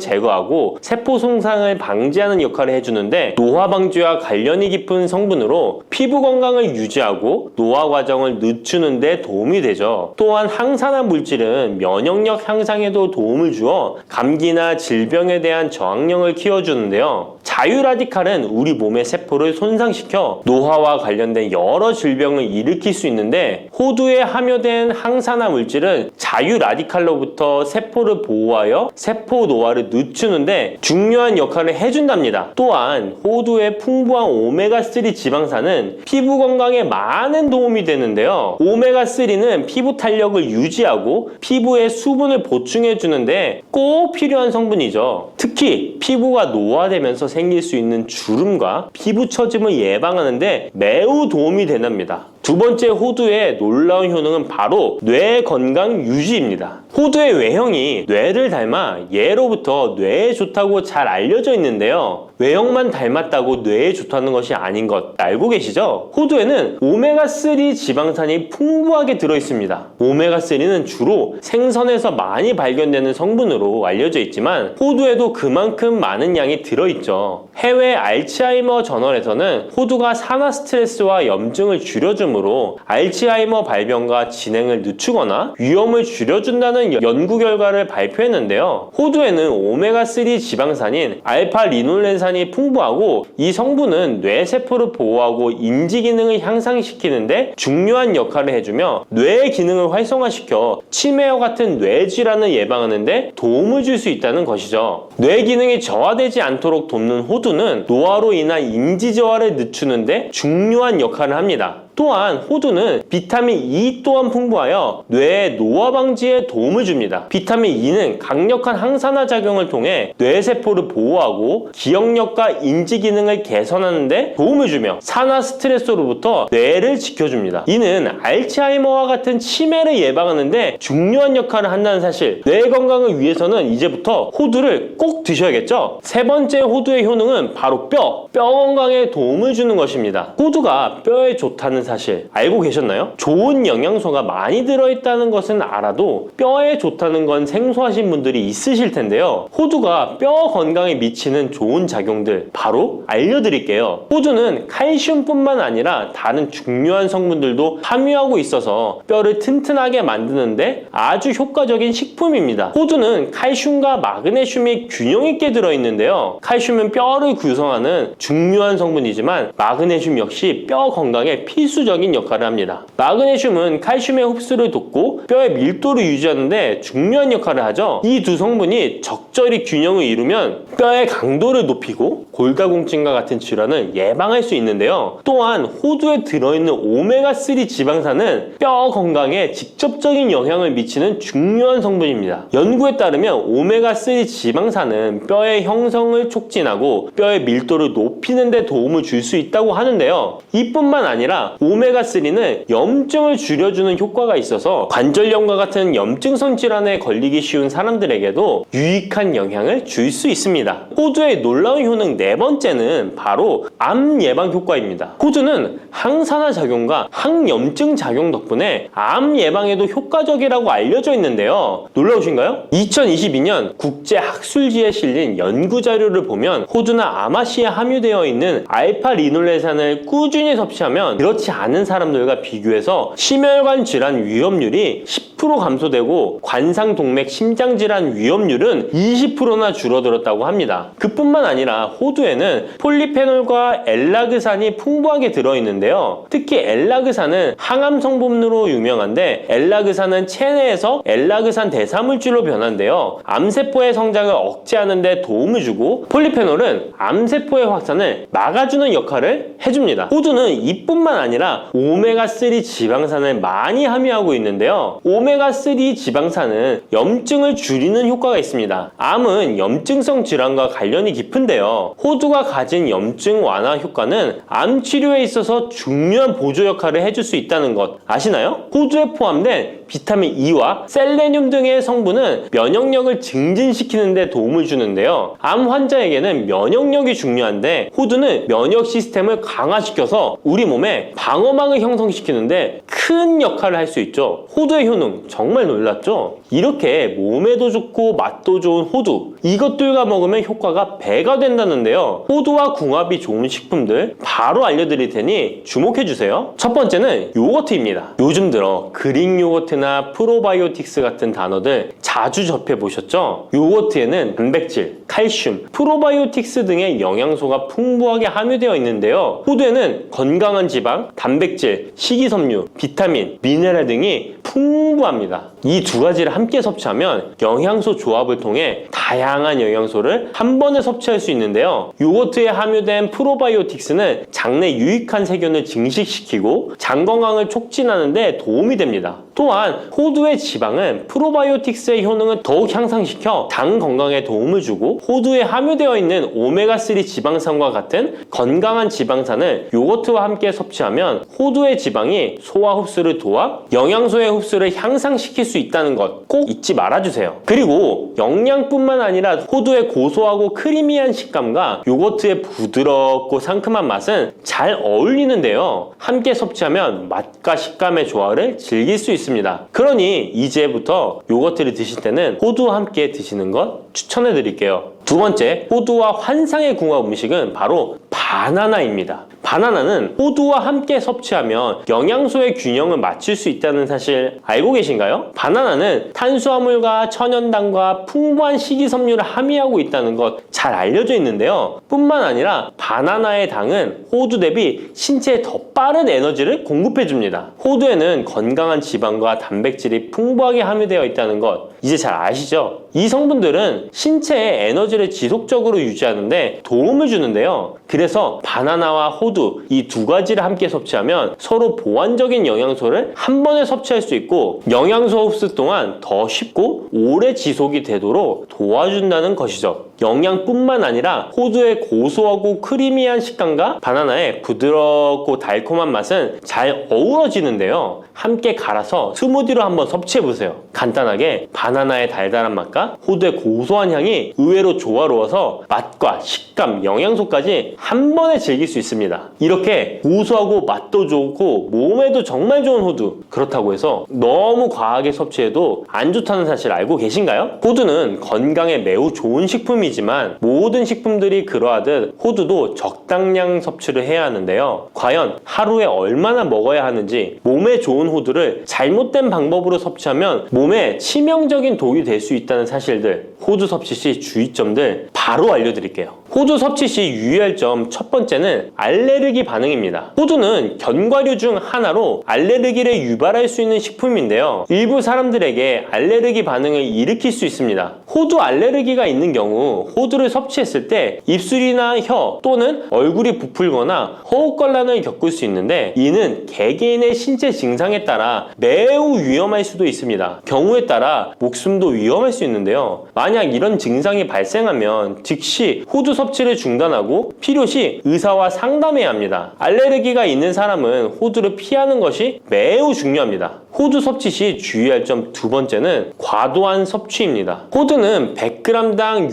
제거하고 세포 손상을 방지하는 역할을 해주는데 노화 방지와 관련이 깊은 성분으로 피부 건강을 유지하고 노화 과정을 늦추는 데 도움이 되죠. 또한 항산화 물질은 면역력 향상에도 도움을 주어 감기나 질병에 대한 저항력을 키워주는데요. 자유라디칼은 우리 몸의 세포를 손상시켜 노화와 관련된 여러 질병을 일으킬 수 있는데 호두에 함유된 항산화 물질은 자유라디칼로부터 세포를 보호하여 세포 노화를 늦추는데 중요한 역할을 해준답니다. 또한 호두의 풍부한 오메가3 지방산은 피부 건강에 많은 도움이 되는데요. 오메가3는 피부 탄력을 유지하고 피부에 수분을 보충해 주는데 꼭 필요한 성분이죠. 특히 피부가 노화되면서 생길 수 있는 주름과 피부 처짐을 예방하는데 매우 도움이 된답니다. 두 번째 호두의 놀라운 효능은 바로 뇌 건강 유지입니다. 호두의 외형이 뇌를 닮아 예로부터 뇌에 좋다고 잘 알려져 있는데요. 외형만 닮았다고 뇌에 좋다는 것이 아닌 것 알고 계시죠? 호두에는 오메가3 지방산이 풍부하게 들어있습니다. 오메가3는 주로 생선에서 많이 발견되는 성분으로 알려져 있지만 호두에도 그만큼 많은 양이 들어있죠. 해외 알츠하이머 저널에서는 호두가 산화 스트레스와 염증을 줄여주므로 알츠하이머 발병과 진행을 늦추거나 위험을 줄여준다는 연구 결과를 발표했는데요. 호두에는 오메가3 지방산인 알파리놀렌산이 풍부하고 이 성분은 뇌세포를 보호하고 인지 기능을 향상시키는데 중요한 역할을 해주며 뇌의 기능을 활성화시켜 치매와 같은 뇌질환을 예방하는데 도움을 줄 수 있다는 것이죠. 뇌 기능이 저하되지 않도록 돕는 호두는 노화로 인한 인지 저하를 늦추는데 중요한 역할을 합니다. 또한 호두는 비타민 E 또한 풍부하여 뇌의 노화 방지에 도움을 줍니다. 비타민 E는 강력한 항산화 작용을 통해 뇌세포를 보호하고 기억력과 인지 기능을 개선하는 데 도움을 주며 산화 스트레스로부터 뇌를 지켜줍니다. 이는 알츠하이머와 같은 치매를 예방하는 데 중요한 역할을 한다는 사실. 뇌 건강을 위해서는 이제부터 호두를 꼭 드셔야겠죠? 세 번째 호두의 효능은 바로 뼈 건강에 도움을 주는 것입니다. 호두가 뼈에 좋다는 사실 알고 계셨나요? 좋은 영양소가 많이 들어있다는 것은 알아도 뼈에 좋다는 건 생소하신 분들이 있으실 텐데요. 호두가 뼈 건강에 미치는 좋은 작용들 바로 알려드릴게요. 호두는 칼슘뿐만 아니라 다른 중요한 성분들도 함유하고 있어서 뼈를 튼튼하게 만드는데 아주 효과적인 식품입니다. 호두는 칼슘과 마그네슘이 균형 있게 들어있는데요. 칼슘은 뼈를 구성하는 중요한 성분이지만 마그네슘 역시 뼈 건강에 필수적인 역할을 합니다. 마그네슘은 칼슘의 흡수를 돕고 뼈의 밀도를 유지하는 데 중요한 역할을 하죠. 이 두 성분이 적절히 균형을 이루면 뼈의 강도를 높이고 골다공증과 같은 질환을 예방할 수 있는데요. 또한 호두에 들어있는 오메가3 지방산은 뼈 건강에 직접적인 영향을 미치는 중요한 성분입니다. 연구에 따르면 오메가3 지방산은 뼈의 형성을 촉진하고 뼈의 밀도를 높이는 데 도움을 줄 수 있다고 하는데요. 이뿐만 아니라 오메가3는 염증을 줄여주는 효과가 있어서 관절염과 같은 염증성 질환에 걸리기 쉬운 사람들에게도 유익한 영향을 줄 수 있습니다. 호두의 놀라운 효능 네 번째는 바로 암 예방 효과입니다. 호두는 항산화 작용과 항염증 작용 덕분에 암 예방에도 효과적이라고 알려져 있는데요. 놀라우신가요? 2022년 국제학술지에 실린 연구 자료를 보면 호두나 아마시에 함유되어 있는 알파-리놀레산을 꾸준히 섭취하면 그렇지 않은 사람들과 비교해서 심혈관 질환 위험률이 10% 감소되고 관상동맥 심장질환 위험률은 20%나 줄어들었다고 합니다. 그뿐만 아니라 호두에는 폴리페놀과 엘라그산이 풍부하게 들어있는데요. 특히 엘라그산은 항암 성분으로 유명한데 엘라그산은 체내에서 엘라그산 대사물질로 변한대요. 암세포의 성장을 억제하는 데 도움을 주고 폴리페놀은 암세포의 확산을 막아주는 역할을 해줍니다. 호두는 이뿐만 아니라 오메가3 지방산을 많이 함유하고 있는데요. 오메가3 지방산은 염증을 줄이는 효과가 있습니다. 암은 염증성 질환과 관련이 깊은데요. 호두가 가진 염증 완화 효과는 암 치료에 있어서 중요한 보조 역할을 해줄 수 있다는 것 아시나요? 호두에 포함된 비타민 E와 셀레늄 등의 성분은 면역력을 증진시키는 데 도움을 주는데요. 암 환자에게는 면역력이 중요한데 호두는 면역 시스템을 강화시켜서 우리 몸에 방어막을 형성시키는데 큰 역할을 할 수 있죠. 호두의 효능 정말 놀랍죠? 이렇게 몸에도 좋고 맛도 좋은 호두, 이것들과 먹으면 효과가 배가 된다는데요. 호두와 궁합이 좋은 식품들 바로 알려드릴 테니 주목해주세요. 첫 번째는 요거트입니다. 요즘 들어 그릭 요거트나 프로바이오틱스 같은 단어들 자주 접해보셨죠? 요거트에는 단백질, 칼슘, 프로바이오틱스 등의 영양소가 풍부하게 함유되어 있는데요. 호두에는 건강한 지방, 단백질, 식이섬유, 비타민, 미네랄 등이 풍부합니다. 이 두 가지를 함께 섭취하면 영양소 조합을 통해 다양한 영양소를 한 번에 섭취할 수 있는데요. 요거트에 함유된 프로바이오틱스는 장내 유익한 세균을 증식시키고 장 건강을 촉진하는 데 도움이 됩니다. 또한 호두의 지방은 프로바이오틱스의 효능을 더욱 향상시켜 장 건강에 도움을 주고 호두에 함유되어 있는 오메가3 지방산과 같은 건강한 지방산을 요거트와 함께 섭취하면 호두의 지방이 소화 흡수를 도와 영양소의 흡수를 향상시킬 수 있다는 것 꼭 잊지 말아주세요. 그리고 영양뿐만 아니라 호두의 고소하고 크리미한 식감과 요거트의 부드럽고 상큼한 맛은 잘 어울리는데요. 함께 섭취하면 맛과 식감의 조화를 즐길 수 있습니다. 그러니 이제부터 요거트를 드실 때는 호두와 함께 드시는 것 추천해 드릴게요. 두 번째, 호두와 환상의 궁합 음식은 바로 바나나입니다. 바나나는 호두와 함께 섭취하면 영양소의 균형을 맞출 수 있다는 사실 알고 계신가요? 바나나는 탄수화물과 천연당과 풍부한 식이섬유를 함유하고 있다는 것 잘 알려져 있는데요. 뿐만 아니라 바나나의 당은 호두 대비 신체에 더 빠른 에너지를 공급해줍니다. 호두에는 건강한 지방과 단백질이 풍부하게 함유되어 있다는 것 이제 잘 아시죠? 이 성분들은 신체의 에너지를 지속적으로 유지하는데 도움을 주는데요. 그래서 바나나와 호두 이 두 가지를 함께 섭취하면 서로 보완적인 영양소를 한 번에 섭취할 수 있고 영양소 흡수 또한 더 쉽고 오래 지속이 되도록 도와준다는 것이죠. 영양뿐만 아니라 호두의 고소하고 크리미한 식감과 바나나의 부드럽고 달콤한 맛은 잘 어우러지는데요. 함께 갈아서 스무디로 한번 섭취해보세요. 간단하게 바나나의 달달한 맛과 호두의 고소한 향이 의외로 조화로워서 맛과 식감, 영양소까지 한 번에 즐길 수 있습니다. 이렇게 고소하고 맛도 좋고 몸에도 정말 좋은 호두, 그렇다고 해서 너무 과하게 섭취해도 안 좋다는 사실 알고 계신가요? 호두는 건강에 매우 좋은 식품이지만 모든 식품들이 그러하듯 호두도 적당량 섭취를 해야 하는데요. 과연 하루에 얼마나 먹어야 하는지, 몸에 좋은 호두를 잘못된 방법으로 섭취하면 몸에 치명적인 독이 될 수 있다는 사실들, 호두 섭취 시 주의점들 바로 알려드릴게요. 호두 섭취 시 유의할 점 첫 번째는 알레르기 반응입니다. 호두는 견과류 중 하나로 알레르기를 유발할 수 있는 식품인데요. 일부 사람들에게 알레르기 반응을 일으킬 수 있습니다. 호두 알레르기가 있는 경우 호두를 섭취했을 때 입술이나 혀 또는 얼굴이 부풀거나 허우걸란을 겪을 수 있는데 이는 개개인의 신체 증상에 따라 매우 위험할 수도 있습니다. 경우에 따라 목숨도 위험할 수 있는데요. 만약 이런 증상이 발생하면 즉시 호두 섭취를 중단하고 필요시 의사와 상담해야 합니다. 알레르기가 있는 사람은 호두를 피하는 것이 매우 중요합니다. 호두 섭취 시 주의할 점 두 번째는 과도한 섭취입니다. 호두는 100g당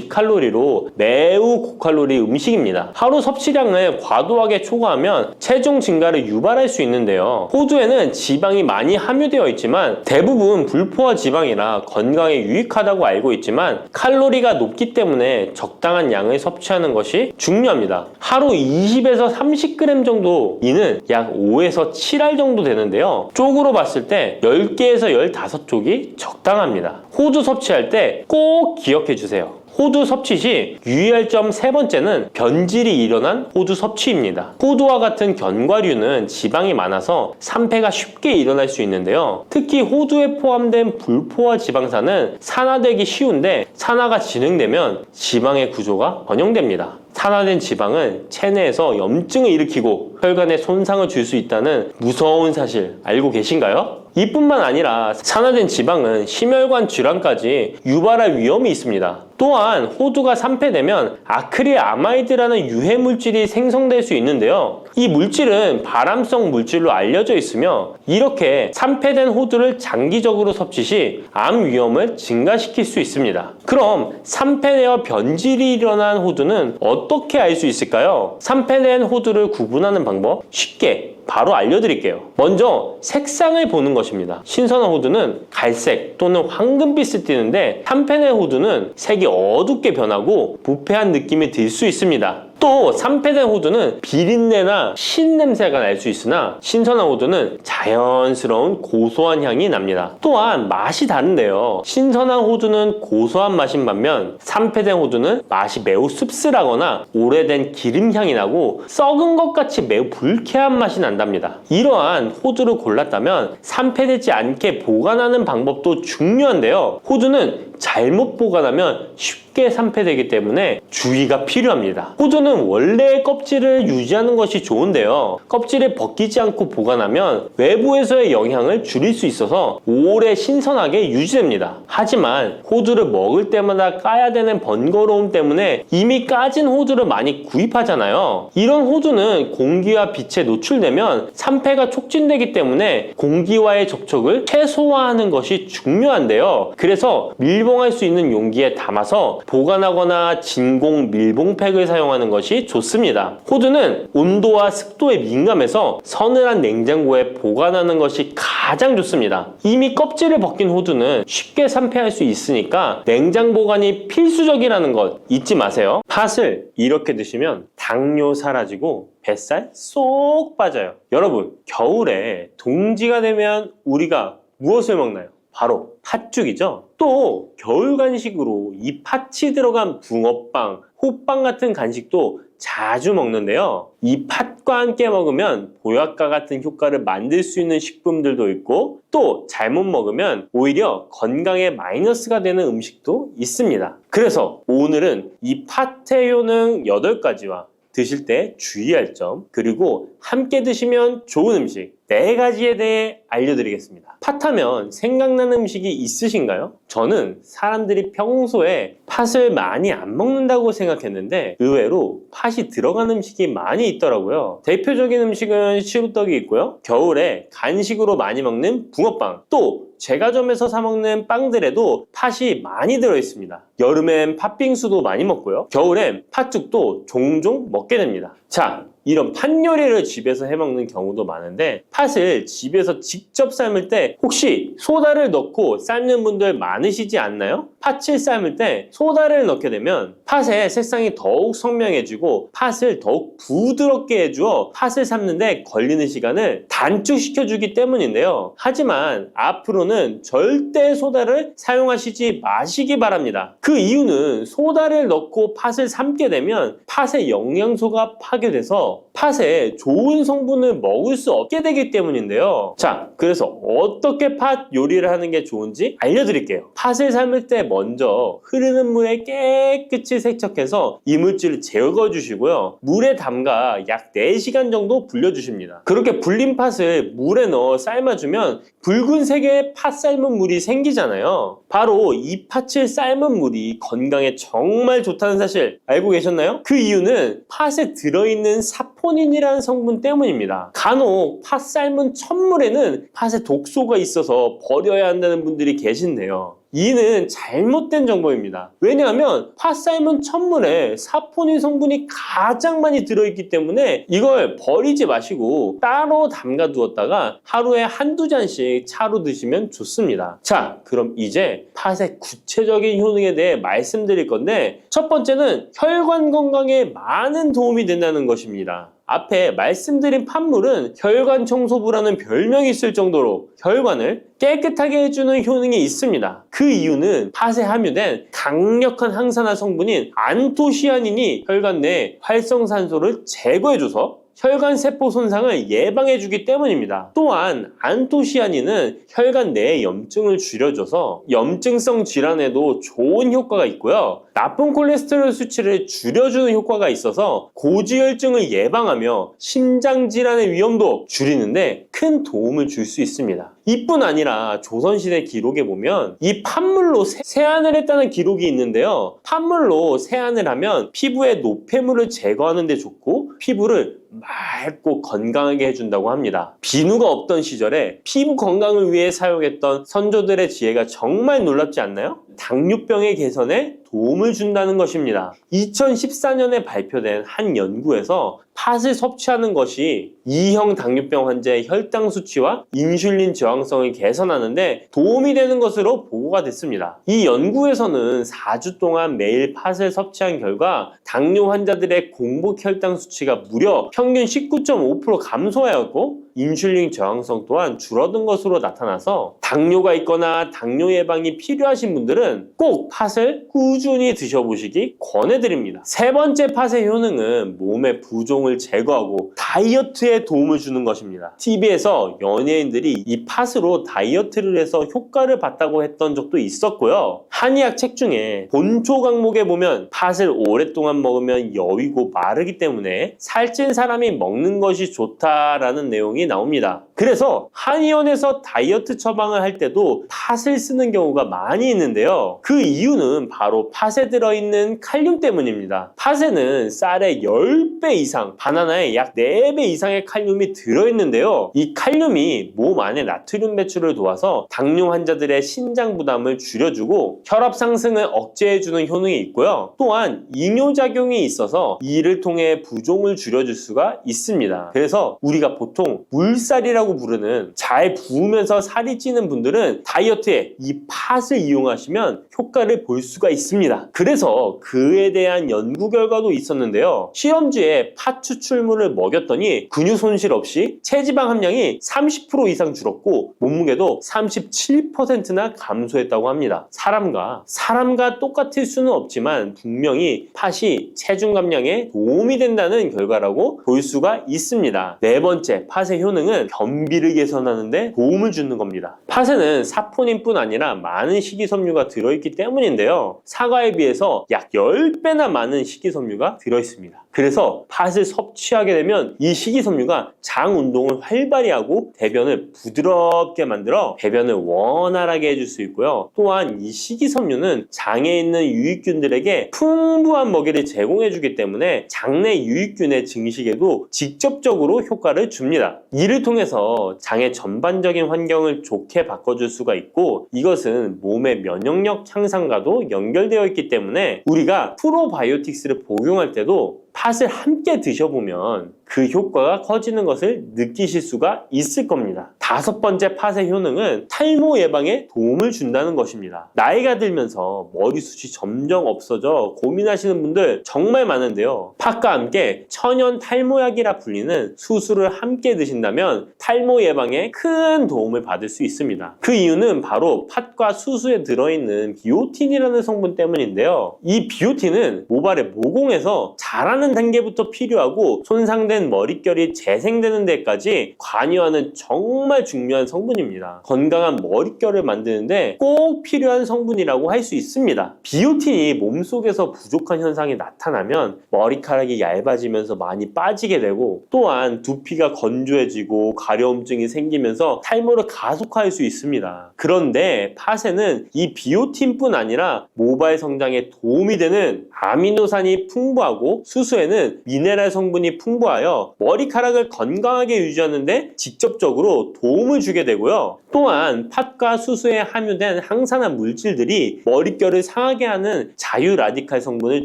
650칼로리로 매우 고칼로리 음식입니다. 하루 섭취량을 과도하게 초과하면 체중 증가를 유발할 수 있는데요. 호두에는 지방이 많이 함유되어 있지만 대부분 불포화 지방이라 건강에 유익하다고 알고 있지만 칼로리가 높기 때문에 적당한 양을 섭취하는 것이 중요합니다. 하루 20에서 30g 정도, 이는 약 5에서 7알 정도 되는데요. 쪽으로 봤을 때 10개에서 15쪽이 적당합니다. 호두 섭취할 때 꼭 기억해 주세요. 호두 섭취 시 유의할 점 세 번째는 변질이 일어난 호두 섭취입니다. 호두와 같은 견과류는 지방이 많아서 산패가 쉽게 일어날 수 있는데요. 특히 호두에 포함된 불포화 지방산은 산화되기 쉬운데 산화가 진행되면 지방의 구조가 변형됩니다. 산화된 지방은 체내에서 염증을 일으키고 혈관에 손상을 줄 수 있다는 무서운 사실 알고 계신가요? 이뿐만 아니라 산화된 지방은 심혈관 질환까지 유발할 위험이 있습니다. 또한 호두가 산패되면 아크릴 아마이드라는 유해 물질이 생성될 수 있는데요. 이 물질은 발암성 물질로 알려져 있으며 이렇게 산패된 호두를 장기적으로 섭취 시 암 위험을 증가시킬 수 있습니다. 그럼 산패되어 변질이 일어난 호두는 어떻게 알 수 있을까요? 산패된 호두를 구분하는 방법 쉽게 바로 알려드릴게요. 먼저 색상을 보는 것입니다. 신선한 호두는 갈색 또는 황금빛을 띠는데 산패된 호두는 색이 어둡게 변하고 부패한 느낌이 들 수 있습니다. 또 산패된 호두는 비린내나 신냄새가 날 수 있으나 신선한 호두는 자연스러운 고소한 향이 납니다. 또한 맛이 다른데요. 신선한 호두는 고소한 맛인 반면 산패된 호두는 맛이 매우 씁쓸하거나 오래된 기름향이 나고 썩은 것 같이 매우 불쾌한 맛이 난답니다. 이러한 호두를 골랐다면 산패되지 않게 보관하는 방법도 중요한데요. 호두는 잘못 보관하면 쉽게 산패되기 때문에 주의가 필요합니다. 호두는 원래의 껍질을 유지하는 것이 좋은데요. 껍질을 벗기지 않고 보관하면 외부에서의 영향을 줄일 수 있어서 오래 신선하게 유지됩니다. 하지만 호두를 먹을 때마다 까야 되는 번거로움 때문에 이미 까진 호두를 많이 구입하잖아요. 이런 호두는 공기와 빛에 노출되면 산패가 촉진되기 때문에 공기와의 접촉을 최소화하는 것이 중요한데요. 그래서 밀봉할 수 있는 용기에 담아서 보관하거나 진공 밀봉팩을 사용하는 것이 좋습니다. 호두는 온도와 습도에 민감해서 서늘한 냉장고에 보관하는 것이 가장 좋습니다. 이미 껍질을 벗긴 호두는 쉽게 산패할 수 있으니까 냉장 보관이 필수적이라는 것 잊지 마세요. 팥을 이렇게 드시면 당뇨 사라지고 뱃살 쏙 빠져요. 여러분, 겨울에 동지가 되면 우리가 무엇을 먹나요? 바로 팥죽이죠. 또 겨울 간식으로 이 팥이 들어간 붕어빵, 호빵 같은 간식도 자주 먹는데요. 이 팥과 함께 먹으면 보약과 같은 효과를 만들 수 있는 식품들도 있고 또 잘못 먹으면 오히려 건강에 마이너스가 되는 음식도 있습니다. 그래서 오늘은 이 팥의 효능 8가지와 드실 때 주의할 점, 그리고 함께 드시면 좋은 음식 4가지에 대해 알려드리겠습니다. 팥하면 생각나는 음식이 있으신가요? 저는 사람들이 평소에 팥을 많이 안 먹는다고 생각했는데 의외로 팥이 들어간 음식이 많이 있더라고요. 대표적인 음식은 시루떡이 있고요. 겨울에 간식으로 많이 먹는 붕어빵, 또 제과점에서 사 먹는 빵들에도 팥이 많이 들어있습니다. 여름엔 팥빙수도 많이 먹고요. 겨울엔 팥죽도 종종 먹게 됩니다. 자, 이런 팥 요리를 집에서 해먹는 경우도 많은데 팥을 집에서 직접 삶을 때 혹시 소다를 넣고 삶는 분들 많으시지 않나요? 팥을 삶을 때 소다를 넣게 되면 팥의 색상이 더욱 선명해지고 팥을 더욱 부드럽게 해주어 팥을 삶는데 걸리는 시간을 단축시켜주기 때문인데요. 하지만 앞으로는 절대 소다를 사용하시지 마시기 바랍니다. 그 이유는 소다를 넣고 팥을 삶게 되면 팥의 영양소가 파괴돼서 팥에 좋은 성분을 먹을 수 없게 되기 때문인데요. 자, 그래서 어떻게 팥 요리를 하는 게 좋은지 알려드릴게요. 팥을 삶을 때 먼저 흐르는 물에 깨끗이 세척해서 이물질을 제거해 주시고요. 물에 담가 약 4시간 정도 불려주십니다. 그렇게 불린 팥을 물에 넣어 삶아주면 붉은색의 팥 삶은 물이 생기잖아요. 바로 이 팥을 삶은 물이 건강에 정말 좋다는 사실 알고 계셨나요? 그 이유는 팥에 들어있는 사포닌이라는 성분 때문입니다. 간혹 팥 삶은 첫물에는 팥에 독소가 있어서 버려야 한다는 분들이 계신데요. 이는 잘못된 정보입니다. 왜냐하면 팥 삶은 첫물에 사포닌 성분이 가장 많이 들어있기 때문에 이걸 버리지 마시고 따로 담가 두었다가 하루에 한두 잔씩 차로 드시면 좋습니다. 자, 그럼 이제 팥의 구체적인 효능에 대해 말씀드릴 건데 첫 번째는 혈관 건강에 많은 도움이 된다는 것입니다. 앞에 말씀드린 팥물은 혈관 청소부라는 별명이 있을 정도로 혈관을 깨끗하게 해주는 효능이 있습니다. 그 이유는 팥에 함유된 강력한 항산화 성분인 안토시아닌이 혈관 내 활성산소를 제거해줘서 혈관 세포 손상을 예방해주기 때문입니다. 또한 안토시아닌은 혈관 내의 염증을 줄여줘서 염증성 질환에도 좋은 효과가 있고요. 나쁜 콜레스테롤 수치를 줄여주는 효과가 있어서 고지혈증을 예방하며 심장질환의 위험도 줄이는데 큰 도움을 줄 수 있습니다. 이뿐 아니라 조선시대 기록에 보면 이 팥물로 세안을 했다는 기록이 있는데요. 팥물로 세안을 하면 피부의 노폐물을 제거하는 데 좋고 피부를 맑고 건강하게 해준다고 합니다. 비누가 없던 시절에 피부 건강을 위해 사용했던 선조들의 지혜가 정말 놀랍지 않나요? 당뇨병의 개선에 도움을 준다는 것입니다. 2014년에 발표된 한 연구에서 팥을 섭취하는 것이 2형 당뇨병 환자의 혈당 수치와 인슐린 저항성을 개선하는데 도움이 되는 것으로 보고가 됐습니다. 이 연구에서는 4주 동안 매일 팥을 섭취한 결과 당뇨 환자들의 공복 혈당 수치가 무려 평균 19.5% 감소하였고 인슐린 저항성 또한 줄어든 것으로 나타나서 당뇨가 있거나 당뇨 예방이 필요하신 분들은 꼭 팥을 꾸준히 드셔보시기 권해드립니다. 세 번째 팥의 효능은 몸의 부종을 제거하고 다이어트에 도움을 주는 것입니다. TV에서 연예인들이 이 팥으로 다이어트를 해서 효과를 봤다고 했던 적도 있었고요. 한의학 책 중에 본초 강목에 보면 팥을 오랫동안 먹으면 여위고 마르기 때문에 살찐 사람이 먹는 것이 좋다라는 내용이 나옵니다. 그래서 한의원에서 다이어트 처방을 할 때도 팥을 쓰는 경우가 많이 있는데요. 그 이유는 바로 팥에 들어있는 칼륨 때문입니다. 팥에는 쌀의 10배 이상, 바나나의 약 4배 이상의 칼륨이 들어있는데요. 이 칼륨이 몸 안에 나트륨 배출을 도와서 당뇨 환자들의 신장 부담을 줄여주고 혈압 상승을 억제해주는 효능이 있고요. 또한 이뇨작용이 있어서 이를 통해 부종을 줄여줄 수가 있습니다. 그래서 우리가 보통 물살이라고 부르는 잘 부으면서 살이 찌는 분들은 다이어트에 이 팥을 이용하시면 효과를 볼 수가 있습니다. 그래서 그에 대한 연구 결과도 있었는데요. 실험주에 팥 추출물을 먹였더니 근육 손실 없이 체지방 함량이 30% 이상 줄었고 몸무게도 37%나 감소했다고 합니다. 사람과 똑같을 수는 없지만 분명히 팥이 체중 감량에 도움이 된다는 결과라고 볼 수가 있습니다. 네 번째, 팥의 효능은 변비를 개선하는 데 도움을 주는 겁니다. 팥에는 사포닌뿐 아니라 많은 식이섬유가 들어있기 때문인데요. 사과에 비해서 약 10배나 많은 식이섬유가 들어있습니다. 그래서 팥을 섭취하게 되면 이 식이섬유가 장 운동을 활발히 하고 대변을 부드럽게 만들어 배변을 원활하게 해줄 수 있고요. 또한 이 식이섬유는 장에 있는 유익균들에게 풍부한 먹이를 제공해주기 때문에 장내 유익균의 증식에도 직접적으로 효과를 줍니다. 이를 통해서 장의 전반적인 환경을 좋게 바꿔줄 수가 있고 이것은 몸의 면역력 향상과도 연결되어 있기 때문에 우리가 프로바이오틱스를 복용할 때도 팥을 함께 드셔보면 그 효과가 커지는 것을 느끼실 수가 있을 겁니다. 다섯 번째 팥의 효능은 탈모 예방에 도움을 준다는 것입니다. 나이가 들면서 머리숱이 점점 없어져 고민하시는 분들 정말 많은데요. 팥과 함께 천연 탈모약이라 불리는 수수를 함께 드신다면 탈모 예방에 큰 도움을 받을 수 있습니다. 그 이유는 바로 팥과 수수에 들어있는 비오틴이라는 성분 때문인데요. 이 비오틴은 모발의 모공에서 자라는 단계부터 필요하고 손상된 머릿결이 재생되는 데까지 관여하는 정말 중요한 성분입니다. 건강한 머릿결을 만드는데 꼭 필요한 성분이라고 할 수 있습니다. 비오틴이 몸속에서 부족한 현상이 나타나면 머리카락이 얇아지면서 많이 빠지게 되고 또한 두피가 건조해지고 가려움증이 생기면서 탈모를 가속화할 수 있습니다. 그런데 팥에는 이 비오틴뿐 아니라 모발 성장에 도움이 되는 아미노산이 풍부하고 수수에는 미네랄 성분이 풍부하여 머리카락을 건강하게 유지하는 데 직접적으로 도움을 주게 되고요. 또한 팥과 수수에 함유된 항산화 물질들이 머릿결을 상하게 하는 자유 라디칼 성분을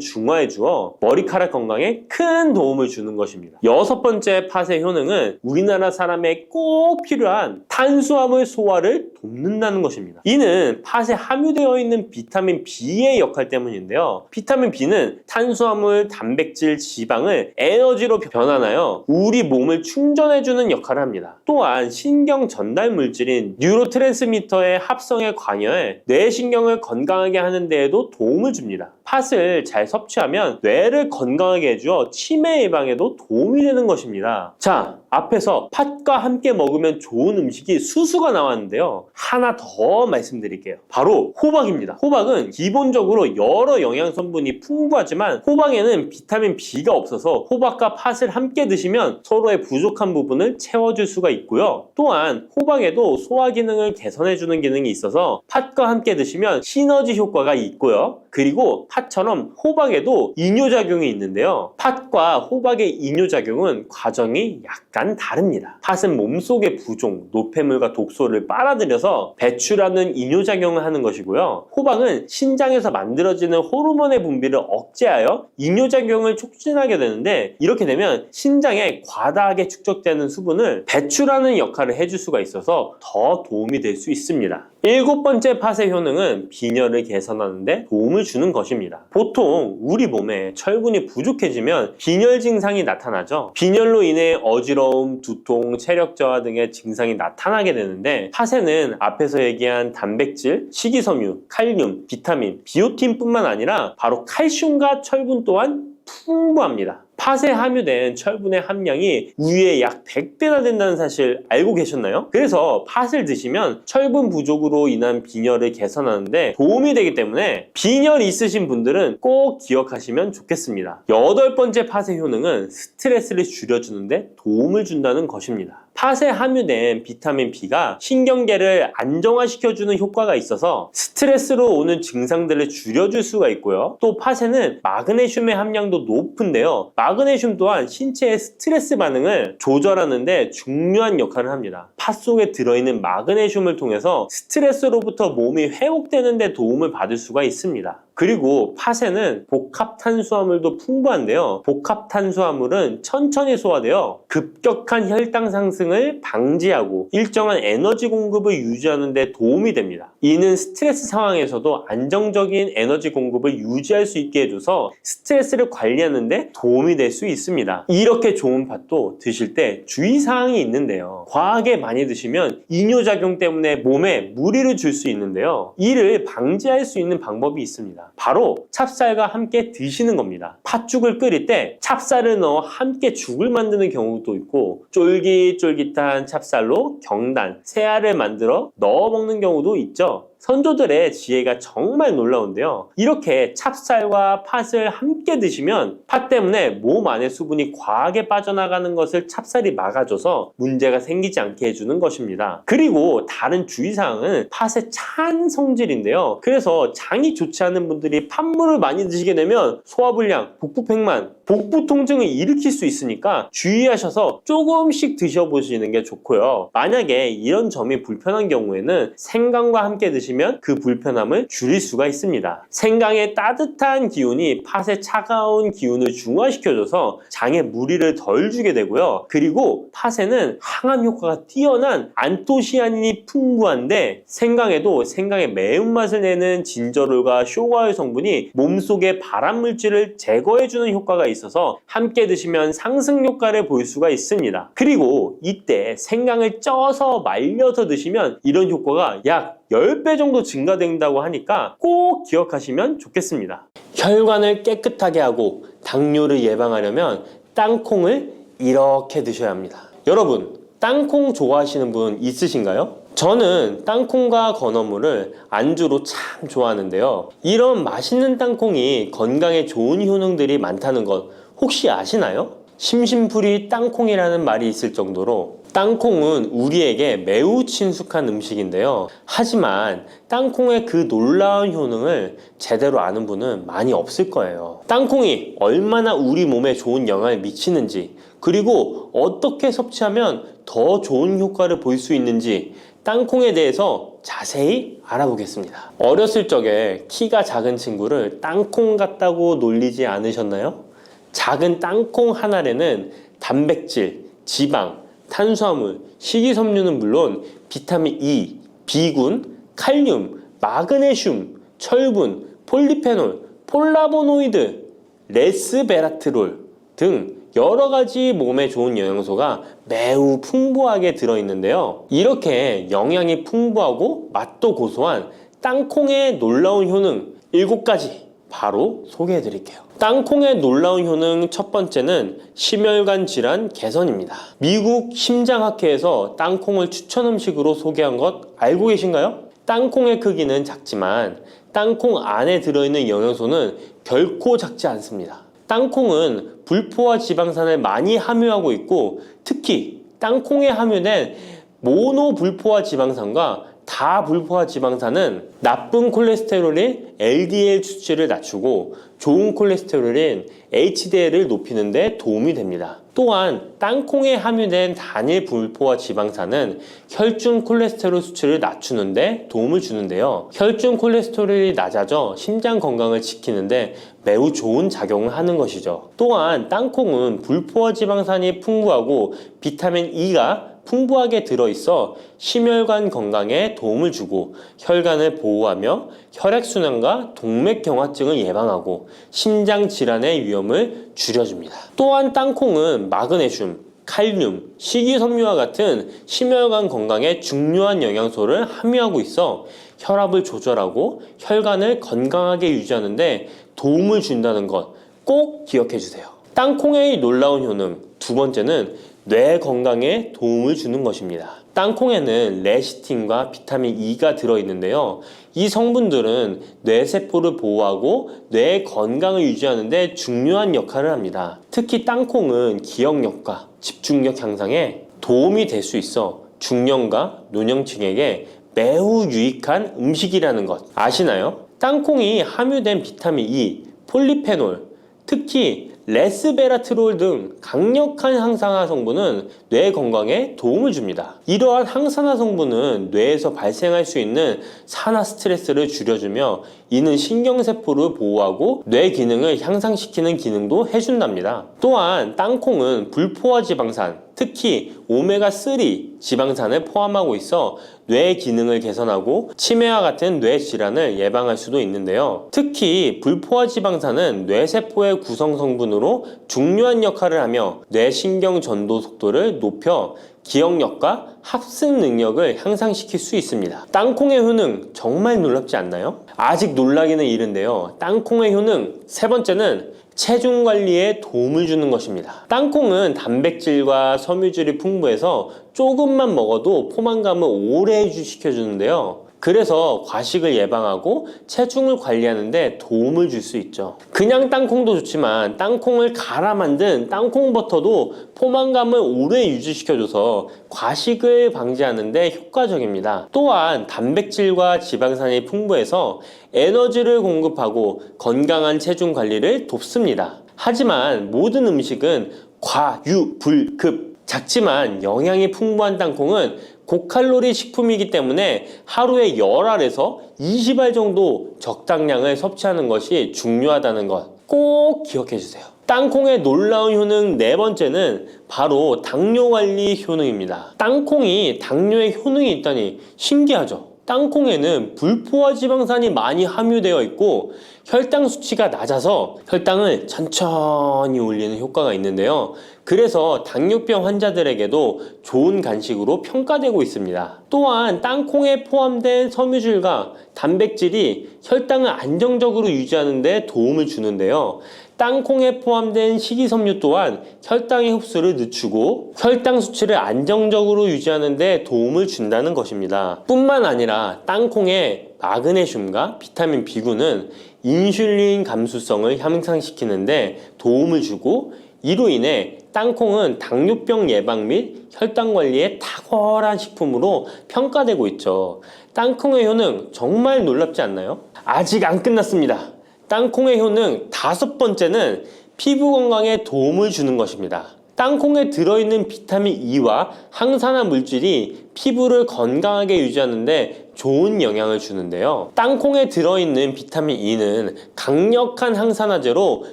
중화해 주어 머리카락 건강에 큰 도움을 주는 것입니다. 여섯 번째 팥의 효능은 우리나라 사람에 꼭 필요한 탄수화물 소화를 돕는다는 것입니다. 이는 팥에 함유되어 있는 비타민 B의 역할 때문인데요. 비타민 B는 탄수화물, 단백질, 지방을 에너지로 변환하여 우리 몸을 충전해주는 역할을 합니다. 또한 신경 전달 물질인 뉴로트랜스미터의 합성에 관여해 뇌신경을 건강하게 하는 데에도 도움을 줍니다. 팥을 잘 섭취하면 뇌를 건강하게 해주어 치매 예방에도 도움이 되는 것입니다. 자, 앞에서 팥과 함께 먹으면 좋은 음식이 수수가 나왔는데요. 하나 더 말씀드릴게요. 바로 호박입니다. 호박은 기본적으로 여러 영양 성분이 풍부하지만 호박에는 비타민 B가 없어서 호박과 팥을 함께 드시면 서로의 부족한 부분을 채워줄 수가 있고요. 또한 호박에도 소화 기능을 개선해주는 기능이 있어서 팥과 함께 드시면 시너지 효과가 있고요. 그리고 팥처럼 호박에도 이뇨작용이 있는데요. 팥과 호박의 이뇨작용은 과정이 약간 다릅니다. 팥은 몸속의 부종, 노폐물과 독소를 빨아들여서 배출하는 이뇨작용을 하는 것이고요. 호박은 신장에서 만들어지는 호르몬의 분비를 억제하여 이뇨작용을 촉진하게 되는데 이렇게 되면 신장에 과다하게 축적되는 수분을 배출하는 역할을 해줄 수가 있어서 더 도움이 될 수 있습니다. 일곱 번째 팥의 효능은 빈혈을 개선하는 데 도움을 주는 것입니다. 보통 우리 몸에 철분이 부족해지면 빈혈 증상이 나타나죠. 빈혈로 인해 어지러움, 두통, 체력 저하 등의 증상이 나타나게 되는데 팥에는 앞에서 얘기한 단백질, 식이섬유, 칼륨, 비타민, 비오틴뿐만 아니라 바로 칼슘과 철분 또한 풍부합니다. 팥에 함유된 철분의 함량이 우유의 약 100배나 된다는 사실 알고 계셨나요? 그래서 팥을 드시면 철분 부족으로 인한 빈혈을 개선하는데 도움이 되기 때문에 빈혈이 있으신 분들은 꼭 기억하시면 좋겠습니다. 여덟 번째 팥의 효능은 스트레스를 줄여주는데 도움을 준다는 것입니다. 팥에 함유된 비타민 B가 신경계를 안정화시켜주는 효과가 있어서 스트레스로 오는 증상들을 줄여줄 수가 있고요. 또 팥에는 마그네슘의 함량도 높은데요. 마그네슘 또한 신체의 스트레스 반응을 조절하는 데 중요한 역할을 합니다. 팥 속에 들어있는 마그네슘을 통해서 스트레스로부터 몸이 회복되는 데 도움을 받을 수가 있습니다. 그리고 팥에는 복합 탄수화물도 풍부한데요. 복합 탄수화물은 천천히 소화되어 급격한 혈당 상승을 방지하고 일정한 에너지 공급을 유지하는 데 도움이 됩니다. 이는 스트레스 상황에서도 안정적인 에너지 공급을 유지할 수 있게 해줘서 스트레스를 관리하는 데 도움이 될 수 있습니다. 이렇게 좋은 팥도 드실 때 주의사항이 있는데요. 과하게 많이 드시면 이뇨작용 때문에 몸에 무리를 줄 수 있는데요. 이를 방지할 수 있는 방법이 있습니다. 바로 찹쌀과 함께 드시는 겁니다. 팥죽을 끓일 때 찹쌀을 넣어 함께 죽을 만드는 경우도 있고 쫄깃쫄깃한 찹쌀로 경단, 새알을 만들어 넣어 먹는 경우도 있죠. 선조들의 지혜가 정말 놀라운데요. 이렇게 찹쌀과 팥을 함께 드시면 팥 때문에 몸 안에 수분이 과하게 빠져나가는 것을 찹쌀이 막아줘서 문제가 생기지 않게 해주는 것입니다. 그리고 다른 주의사항은 팥의 찬 성질인데요. 그래서 장이 좋지 않은 분들이 팥물을 많이 드시게 되면 소화불량, 복부팽만, 복부 통증을 일으킬 수 있으니까 주의하셔서 조금씩 드셔보시는 게 좋고요. 만약에 이런 점이 불편한 경우에는 생강과 함께 드시면 그 불편함을 줄일 수가 있습니다. 생강의 따뜻한 기운이 팥의 차가운 기운을 중화시켜줘서 장에 무리를 덜 주게 되고요. 그리고 팥에는 항암 효과가 뛰어난 안토시아닌이 풍부한데 생강에도 생강의 매운맛을 내는 진저롤과 쇼가올 성분이 몸속의 발암물질을 제거해주는 효과가 있어서 함께 드시면 상승 효과를 볼 수가 있습니다. 그리고 이때 생강을 쪄서 말려서 드시면 이런 효과가 약 10배 정도 증가된다고 하니까 꼭 기억하시면 좋겠습니다. 혈관을 깨끗하게 하고 당뇨를 예방하려면 땅콩을 이렇게 드셔야 합니다. 여러분, 땅콩 좋아하시는 분 있으신가요? 저는 땅콩과 건어물을 안주로 참 좋아하는데요. 이런 맛있는 땅콩이 건강에 좋은 효능들이 많다는 것 혹시 아시나요? 심심풀이 땅콩이라는 말이 있을 정도로 땅콩은 우리에게 매우 친숙한 음식인데요. 하지만 땅콩의 그 놀라운 효능을 제대로 아는 분은 많이 없을 거예요. 땅콩이 얼마나 우리 몸에 좋은 영향을 미치는지, 그리고 어떻게 섭취하면 더 좋은 효과를 볼 수 있는지 땅콩에 대해서 자세히 알아보겠습니다. 어렸을 적에 키가 작은 친구를 땅콩 같다고 놀리지 않으셨나요? 작은 땅콩 한 알에는 단백질, 지방, 탄수화물, 식이섬유는 물론 비타민 E, B군, 칼륨, 마그네슘, 철분, 폴리페놀, 폴라보노이드, 레스베라트롤 등 여러 가지 몸에 좋은 영양소가 매우 풍부하게 들어있는데요. 이렇게 영양이 풍부하고 맛도 고소한 땅콩의 놀라운 효능 7가지 바로 소개해 드릴게요. 땅콩의 놀라운 효능 첫 번째는 심혈관 질환 개선입니다. 미국 심장학회에서 땅콩을 추천 음식으로 소개한 것 알고 계신가요? 땅콩의 크기는 작지만 땅콩 안에 들어있는 영양소는 결코 작지 않습니다. 땅콩은 불포화 지방산을 많이 함유하고 있고 특히 땅콩에 함유된 모노불포화 지방산과 다불포화 지방산은 나쁜 콜레스테롤인 LDL 수치를 낮추고 좋은 콜레스테롤인 HDL을 높이는 데 도움이 됩니다. 또한 땅콩에 함유된 단일 불포화 지방산은 혈중 콜레스테롤 수치를 낮추는 데 도움을 주는데요. 혈중 콜레스테롤이 낮아져 심장 건강을 지키는 데 매우 좋은 작용을 하는 것이죠. 또한 땅콩은 불포화 지방산이 풍부하고 비타민 E가 풍부하게 들어있어 심혈관 건강에 도움을 주고 혈관을 보호하며 혈액순환과 동맥경화증을 예방하고 심장 질환의 위험을 줄여줍니다. 또한 땅콩은 마그네슘, 칼륨, 식이섬유와 같은 심혈관 건강에 중요한 영양소를 함유하고 있어 혈압을 조절하고 혈관을 건강하게 유지하는 데 도움을 준다는 것 꼭 기억해 주세요. 땅콩의 놀라운 효능 두 번째는 뇌 건강에 도움을 주는 것입니다. 땅콩에는 레시틴과 비타민 E가 들어있는데요. 이 성분들은 뇌세포를 보호하고 뇌 건강을 유지하는 데 중요한 역할을 합니다. 특히 땅콩은 기억력과 집중력 향상에 도움이 될 수 있어 중년과 노년층에게 매우 유익한 음식이라는 것 아시나요? 땅콩이 함유된 비타민 E, 폴리페놀, 특히 레스베라트롤 등 강력한 항산화 성분은 뇌 건강에 도움을 줍니다. 이러한 항산화 성분은 뇌에서 발생할 수 있는 산화 스트레스를 줄여주며 이는 신경세포를 보호하고 뇌 기능을 향상시키는 기능도 해준답니다. 또한 땅콩은 불포화 지방산, 특히 오메가3 지방산을 포함하고 있어 뇌 기능을 개선하고 치매와 같은 뇌 질환을 예방할 수도 있는데요. 특히 불포화 지방산은 뇌세포의 구성 성분으로 중요한 역할을 하며 뇌신경 전도 속도를 높여 기억력과 합승 능력을 향상시킬 수 있습니다. 땅콩의 효능 정말 놀랍지 않나요? 아직 놀라기는 이른데요. 땅콩의 효능 세 번째는 체중 관리에 도움을 주는 것입니다. 땅콩은 단백질과 섬유질이 풍부해서 조금만 먹어도 포만감을 오래 유지시켜주는데요. 그래서 과식을 예방하고 체중을 관리하는 데 도움을 줄 수 있죠. 그냥 땅콩도 좋지만 땅콩을 갈아 만든 땅콩 버터도 포만감을 오래 유지시켜줘서 과식을 방지하는 데 효과적입니다. 또한 단백질과 지방산이 풍부해서 에너지를 공급하고 건강한 체중 관리를 돕습니다. 하지만 모든 음식은 과유불급, 작지만 영양이 풍부한 땅콩은 고칼로리 식품이기 때문에 하루에 10알에서 20알 정도 적당량을 섭취하는 것이 중요하다는 것 꼭 기억해 주세요. 땅콩의 놀라운 효능 네 번째는 바로 당뇨 관리 효능입니다. 땅콩이 당뇨에 효능이 있다니 신기하죠? 땅콩에는 불포화 지방산이 많이 함유되어 있고 혈당 수치가 낮아서 혈당을 천천히 올리는 효과가 있는데요. 그래서 당뇨병 환자들에게도 좋은 간식으로 평가되고 있습니다. 또한 땅콩에 포함된 섬유질과 단백질이 혈당을 안정적으로 유지하는 데 도움을 주는데요. 땅콩에 포함된 식이섬유 또한 혈당의 흡수를 늦추고 혈당 수치를 안정적으로 유지하는 데 도움을 준다는 것입니다. 뿐만 아니라 땅콩의 마그네슘과 비타민 B9는 인슐린 감수성을 향상시키는 데 도움을 주고 이로 인해 땅콩은 당뇨병 예방 및 혈당 관리에 탁월한 식품으로 평가되고 있죠. 땅콩의 효능 정말 놀랍지 않나요? 아직 안 끝났습니다. 땅콩의 효능 다섯 번째는 피부 건강에 도움을 주는 것입니다. 땅콩에 들어있는 비타민 E와 항산화 물질이 피부를 건강하게 유지하는 데 좋은 영향을 주는데요. 땅콩에 들어있는 비타민 E는 강력한 항산화제로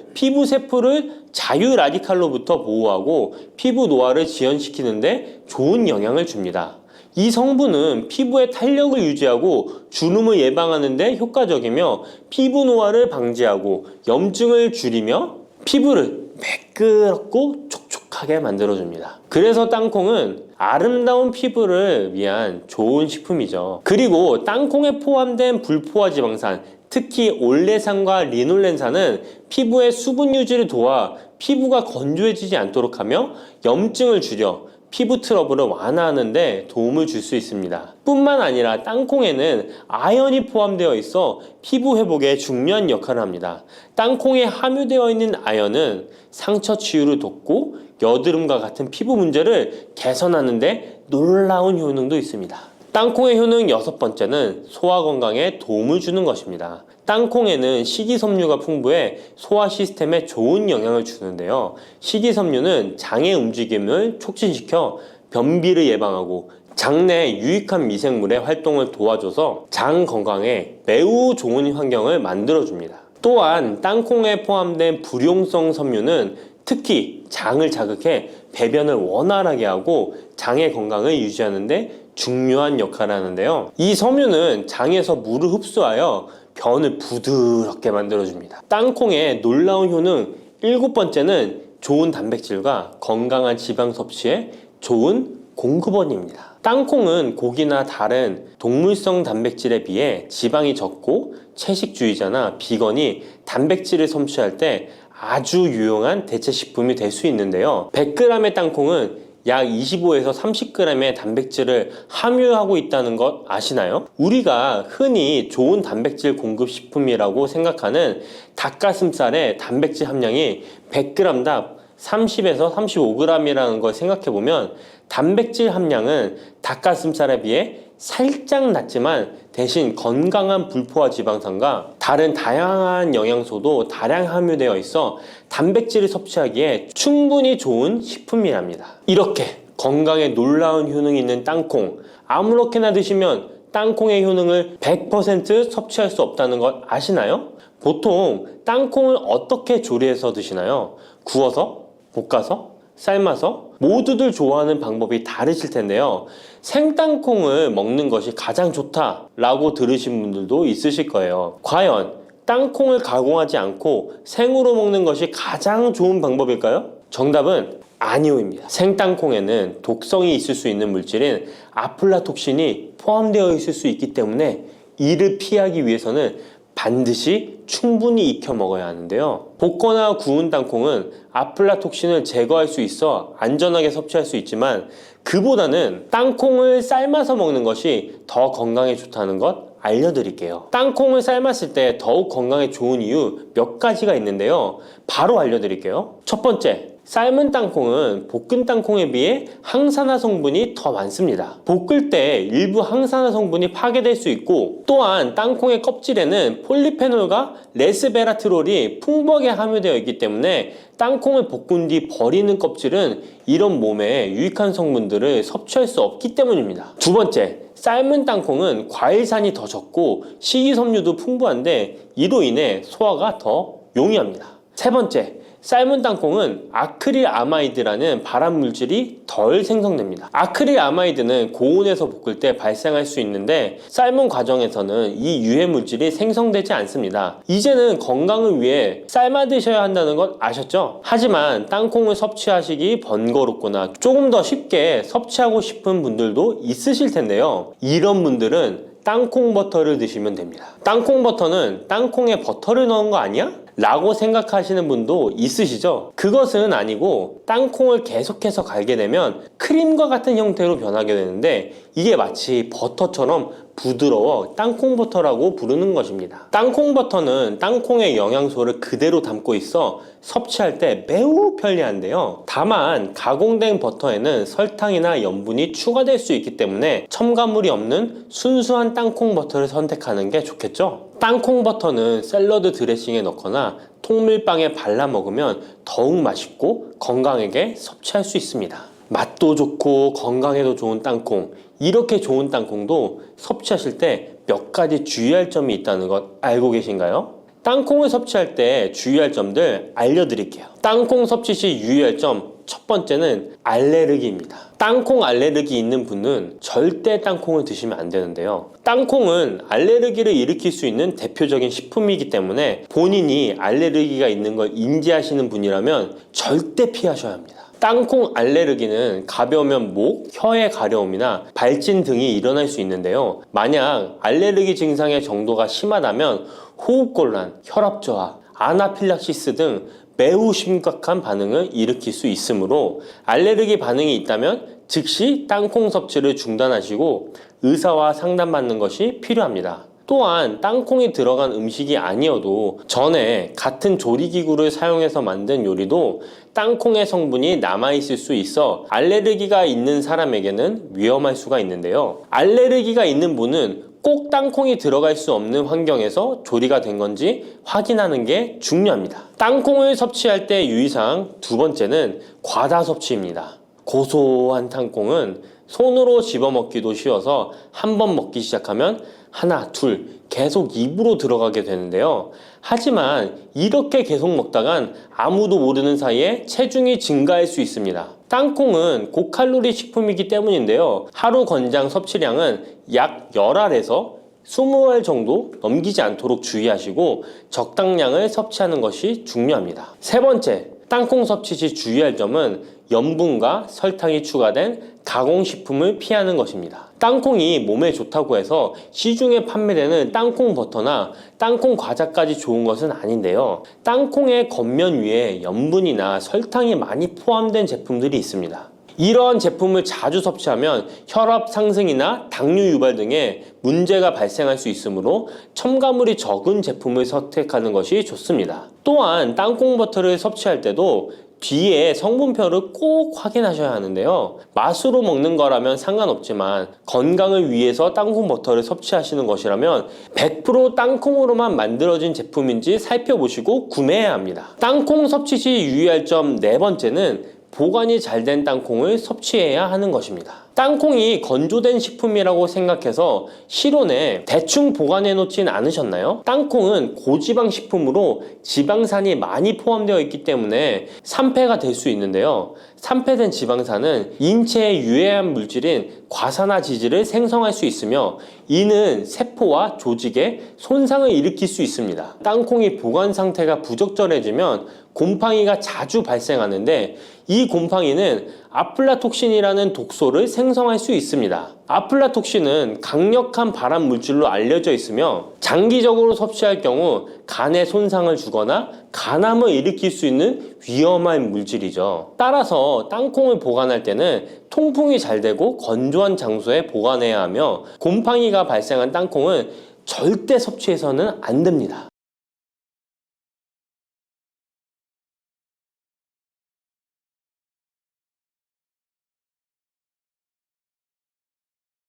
피부 세포를 자유 라디칼로부터 보호하고 피부 노화를 지연시키는 데 좋은 영향을 줍니다. 이 성분은 피부의 탄력을 유지하고 주름을 예방하는 데 효과적이며 피부 노화를 방지하고 염증을 줄이며 피부를 매끄럽고 촉촉하게 만들어줍니다. 그래서 땅콩은 아름다운 피부를 위한 좋은 식품이죠. 그리고 땅콩에 포함된 불포화 지방산, 특히 올레산과 리놀렌산은 피부의 수분 유지를 도와 피부가 건조해지지 않도록 하며 염증을 줄여 피부 트러블을 완화하는 데 도움을 줄 수 있습니다. 뿐만 아니라 땅콩에는 아연이 포함되어 있어 피부 회복에 중요한 역할을 합니다. 땅콩에 함유되어 있는 아연은 상처 치유를 돕고 여드름과 같은 피부 문제를 개선하는 데 놀라운 효능도 있습니다. 땅콩의 효능 여섯 번째는 소화 건강에 도움을 주는 것입니다. 땅콩에는 식이섬유가 풍부해 소화 시스템에 좋은 영향을 주는데요. 식이섬유는 장의 움직임을 촉진시켜 변비를 예방하고 장내에 유익한 미생물의 활동을 도와줘서 장 건강에 매우 좋은 환경을 만들어줍니다. 또한 땅콩에 포함된 불용성 섬유는 특히 장을 자극해 배변을 원활하게 하고 장의 건강을 유지하는 데 중요한 역할을 하는데요. 이 섬유는 장에서 물을 흡수하여 변을 부드럽게 만들어줍니다. 땅콩의 놀라운 효능 일곱 번째는 좋은 단백질과 건강한 지방 섭취에 좋은 공급원입니다. 땅콩은 고기나 다른 동물성 단백질에 비해 지방이 적고 채식주의자나 비건이 단백질을 섭취할 때 아주 유용한 대체 식품이 될 수 있는데요. 100g의 땅콩은 약 25에서 30g의 단백질을 함유하고 있다는 것 아시나요? 우리가 흔히 좋은 단백질 공급 식품이라고 생각하는 닭가슴살의 단백질 함량이 100g당 30에서 35g이라는 걸 생각해보면 단백질 함량은 닭가슴살에 비해 살짝 낮지만 대신 건강한 불포화 지방산과 다른 다양한 영양소도 다량 함유되어 있어 단백질을 섭취하기에 충분히 좋은 식품이랍니다. 이렇게 건강에 놀라운 효능이 있는 땅콩, 아무렇게나 드시면 땅콩의 효능을 100% 섭취할 수 없다는 것 아시나요? 보통 땅콩을 어떻게 조리해서 드시나요? 구워서? 볶아서? 삶아서? 모두들 좋아하는 방법이 다르실 텐데요. 생땅콩을 먹는 것이 가장 좋다라고 들으신 분들도 있으실 거예요. 과연 땅콩을 가공하지 않고 생으로 먹는 것이 가장 좋은 방법일까요? 정답은 아니오입니다. 생땅콩에는 독성이 있을 수 있는 물질인 아플라톡신이 포함되어 있을 수 있기 때문에 이를 피하기 위해서는 반드시 충분히 익혀 먹어야 하는데요. 볶거나 구운 땅콩은 아플라톡신을 제거할 수 있어 안전하게 섭취할 수 있지만 그보다는 땅콩을 삶아서 먹는 것이 더 건강에 좋다는 것 알려드릴게요. 땅콩을 삶았을 때 더욱 건강에 좋은 이유 몇 가지가 있는데요. 바로 알려드릴게요. 첫 번째, 삶은 땅콩은 볶은 땅콩에 비해 항산화 성분이 더 많습니다. 볶을 때 일부 항산화 성분이 파괴될 수 있고 또한 땅콩의 껍질에는 폴리페놀과 레스베라트롤이 풍부하게 함유되어 있기 때문에 땅콩을 볶은 뒤 버리는 껍질은 이런 몸에 유익한 성분들을 섭취할 수 없기 때문입니다. 두 번째, 삶은 땅콩은 과일산이 더 적고 식이섬유도 풍부한데 이로 인해 소화가 더 용이합니다. 세 번째, 삶은 땅콩은 아크릴아마이드라는 발암 물질이 덜 생성됩니다. 아크릴아마이드는 고온에서 볶을 때 발생할 수 있는데 삶은 과정에서는 이 유해 물질이 생성되지 않습니다. 이제는 건강을 위해 삶아 드셔야 한다는 것 아셨죠? 하지만 땅콩을 섭취하시기 번거롭거나 조금 더 쉽게 섭취하고 싶은 분들도 있으실 텐데요. 이런 분들은 땅콩 버터를 드시면 됩니다. 땅콩 버터는 땅콩에 버터를 넣은 거 아니야? 라고 생각하시는 분도 있으시죠? 그것은 아니고 땅콩을 계속해서 갈게 되면 크림과 같은 형태로 변하게 되는데 이게 마치 버터처럼 부드러워 땅콩 버터라고 부르는 것입니다. 땅콩 버터는 땅콩의 영양소를 그대로 담고 있어 섭취할 때 매우 편리한데요. 다만 가공된 버터에는 설탕이나 염분이 추가될 수 있기 때문에 첨가물이 없는 순수한 땅콩 버터를 선택하는 게 좋겠죠? 땅콩 버터는 샐러드 드레싱에 넣거나 통밀빵에 발라 먹으면 더욱 맛있고 건강하게 섭취할 수 있습니다. 맛도 좋고 건강에도 좋은 땅콩, 이렇게 좋은 땅콩도 섭취하실 때 몇 가지 주의할 점이 있다는 것 알고 계신가요? 땅콩을 섭취할 때 주의할 점들 알려드릴게요. 땅콩 섭취 시 유의할 점 첫 번째는 알레르기입니다. 땅콩 알레르기 있는 분은 절대 땅콩을 드시면 안 되는데요. 땅콩은 알레르기를 일으킬 수 있는 대표적인 식품이기 때문에 본인이 알레르기가 있는 걸 인지하시는 분이라면 절대 피하셔야 합니다. 땅콩 알레르기는 가벼우면 목, 혀의 가려움이나 발진 등이 일어날 수 있는데요. 만약 알레르기 증상의 정도가 심하다면 호흡곤란, 혈압저하, 아나필락시스 등 매우 심각한 반응을 일으킬 수 있으므로 알레르기 반응이 있다면 즉시 땅콩 섭취를 중단하시고 의사와 상담받는 것이 필요합니다. 또한 땅콩이 들어간 음식이 아니어도 전에 같은 조리기구를 사용해서 만든 요리도 땅콩의 성분이 남아있을 수 있어 알레르기가 있는 사람에게는 위험할 수가 있는데요. 알레르기가 있는 분은 꼭 땅콩이 들어갈 수 없는 환경에서 조리가 된 건지 확인하는 게 중요합니다. 땅콩을 섭취할 때 유의사항 두 번째는 과다 섭취입니다. 고소한 땅콩은 손으로 집어먹기도 쉬워서 한 번 먹기 시작하면 하나, 둘 계속 입으로 들어가게 되는데요. 하지만 이렇게 계속 먹다간 아무도 모르는 사이에 체중이 증가할 수 있습니다. 땅콩은 고칼로리 식품이기 때문인데요. 하루 권장 섭취량은 약 10알에서 20알 정도 넘기지 않도록 주의하시고 적당량을 섭취하는 것이 중요합니다. 세 번째, 땅콩 섭취 시 주의할 점은 염분과 설탕이 추가된 가공식품을 피하는 것입니다. 땅콩이 몸에 좋다고 해서 시중에 판매되는 땅콩 버터나 땅콩 과자까지 좋은 것은 아닌데요. 땅콩의 겉면 위에 염분이나 설탕이 많이 포함된 제품들이 있습니다. 이러한 제품을 자주 섭취하면 혈압 상승이나 당뇨 유발 등의 문제가 발생할 수 있으므로 첨가물이 적은 제품을 선택하는 것이 좋습니다. 또한 땅콩 버터를 섭취할 때도 뒤에 성분표를 꼭 확인하셔야 하는데요. 맛으로 먹는 거라면 상관없지만 건강을 위해서 땅콩 버터를 섭취하시는 것이라면 100% 땅콩으로만 만들어진 제품인지 살펴보시고 구매해야 합니다. 땅콩 섭취 시 유의할 점 네 번째는 보관이 잘 된 땅콩을 섭취해야 하는 것입니다. 땅콩이 건조된 식품이라고 생각해서 실온에 대충 보관해 놓진 않으셨나요? 땅콩은 고지방 식품으로 지방산이 많이 포함되어 있기 때문에 산패가 될 수 있는데요. 산패된 지방산은 인체에 유해한 물질인 과산화지질을 생성할 수 있으며 이는 세포와 조직에 손상을 일으킬 수 있습니다. 땅콩이 보관 상태가 부적절해지면 곰팡이가 자주 발생하는데 이 곰팡이는 아플라톡신이라는 독소를 생성할 수 있습니다. 아플라톡신은 강력한 발암 물질로 알려져 있으며 장기적으로 섭취할 경우 간에 손상을 주거나 간암을 일으킬 수 있는 위험한 물질이죠. 따라서 땅콩을 보관할 때는 통풍이 잘 되고 건조한 장소에 보관해야 하며 곰팡이가 발생한 땅콩은 절대 섭취해서는 안 됩니다.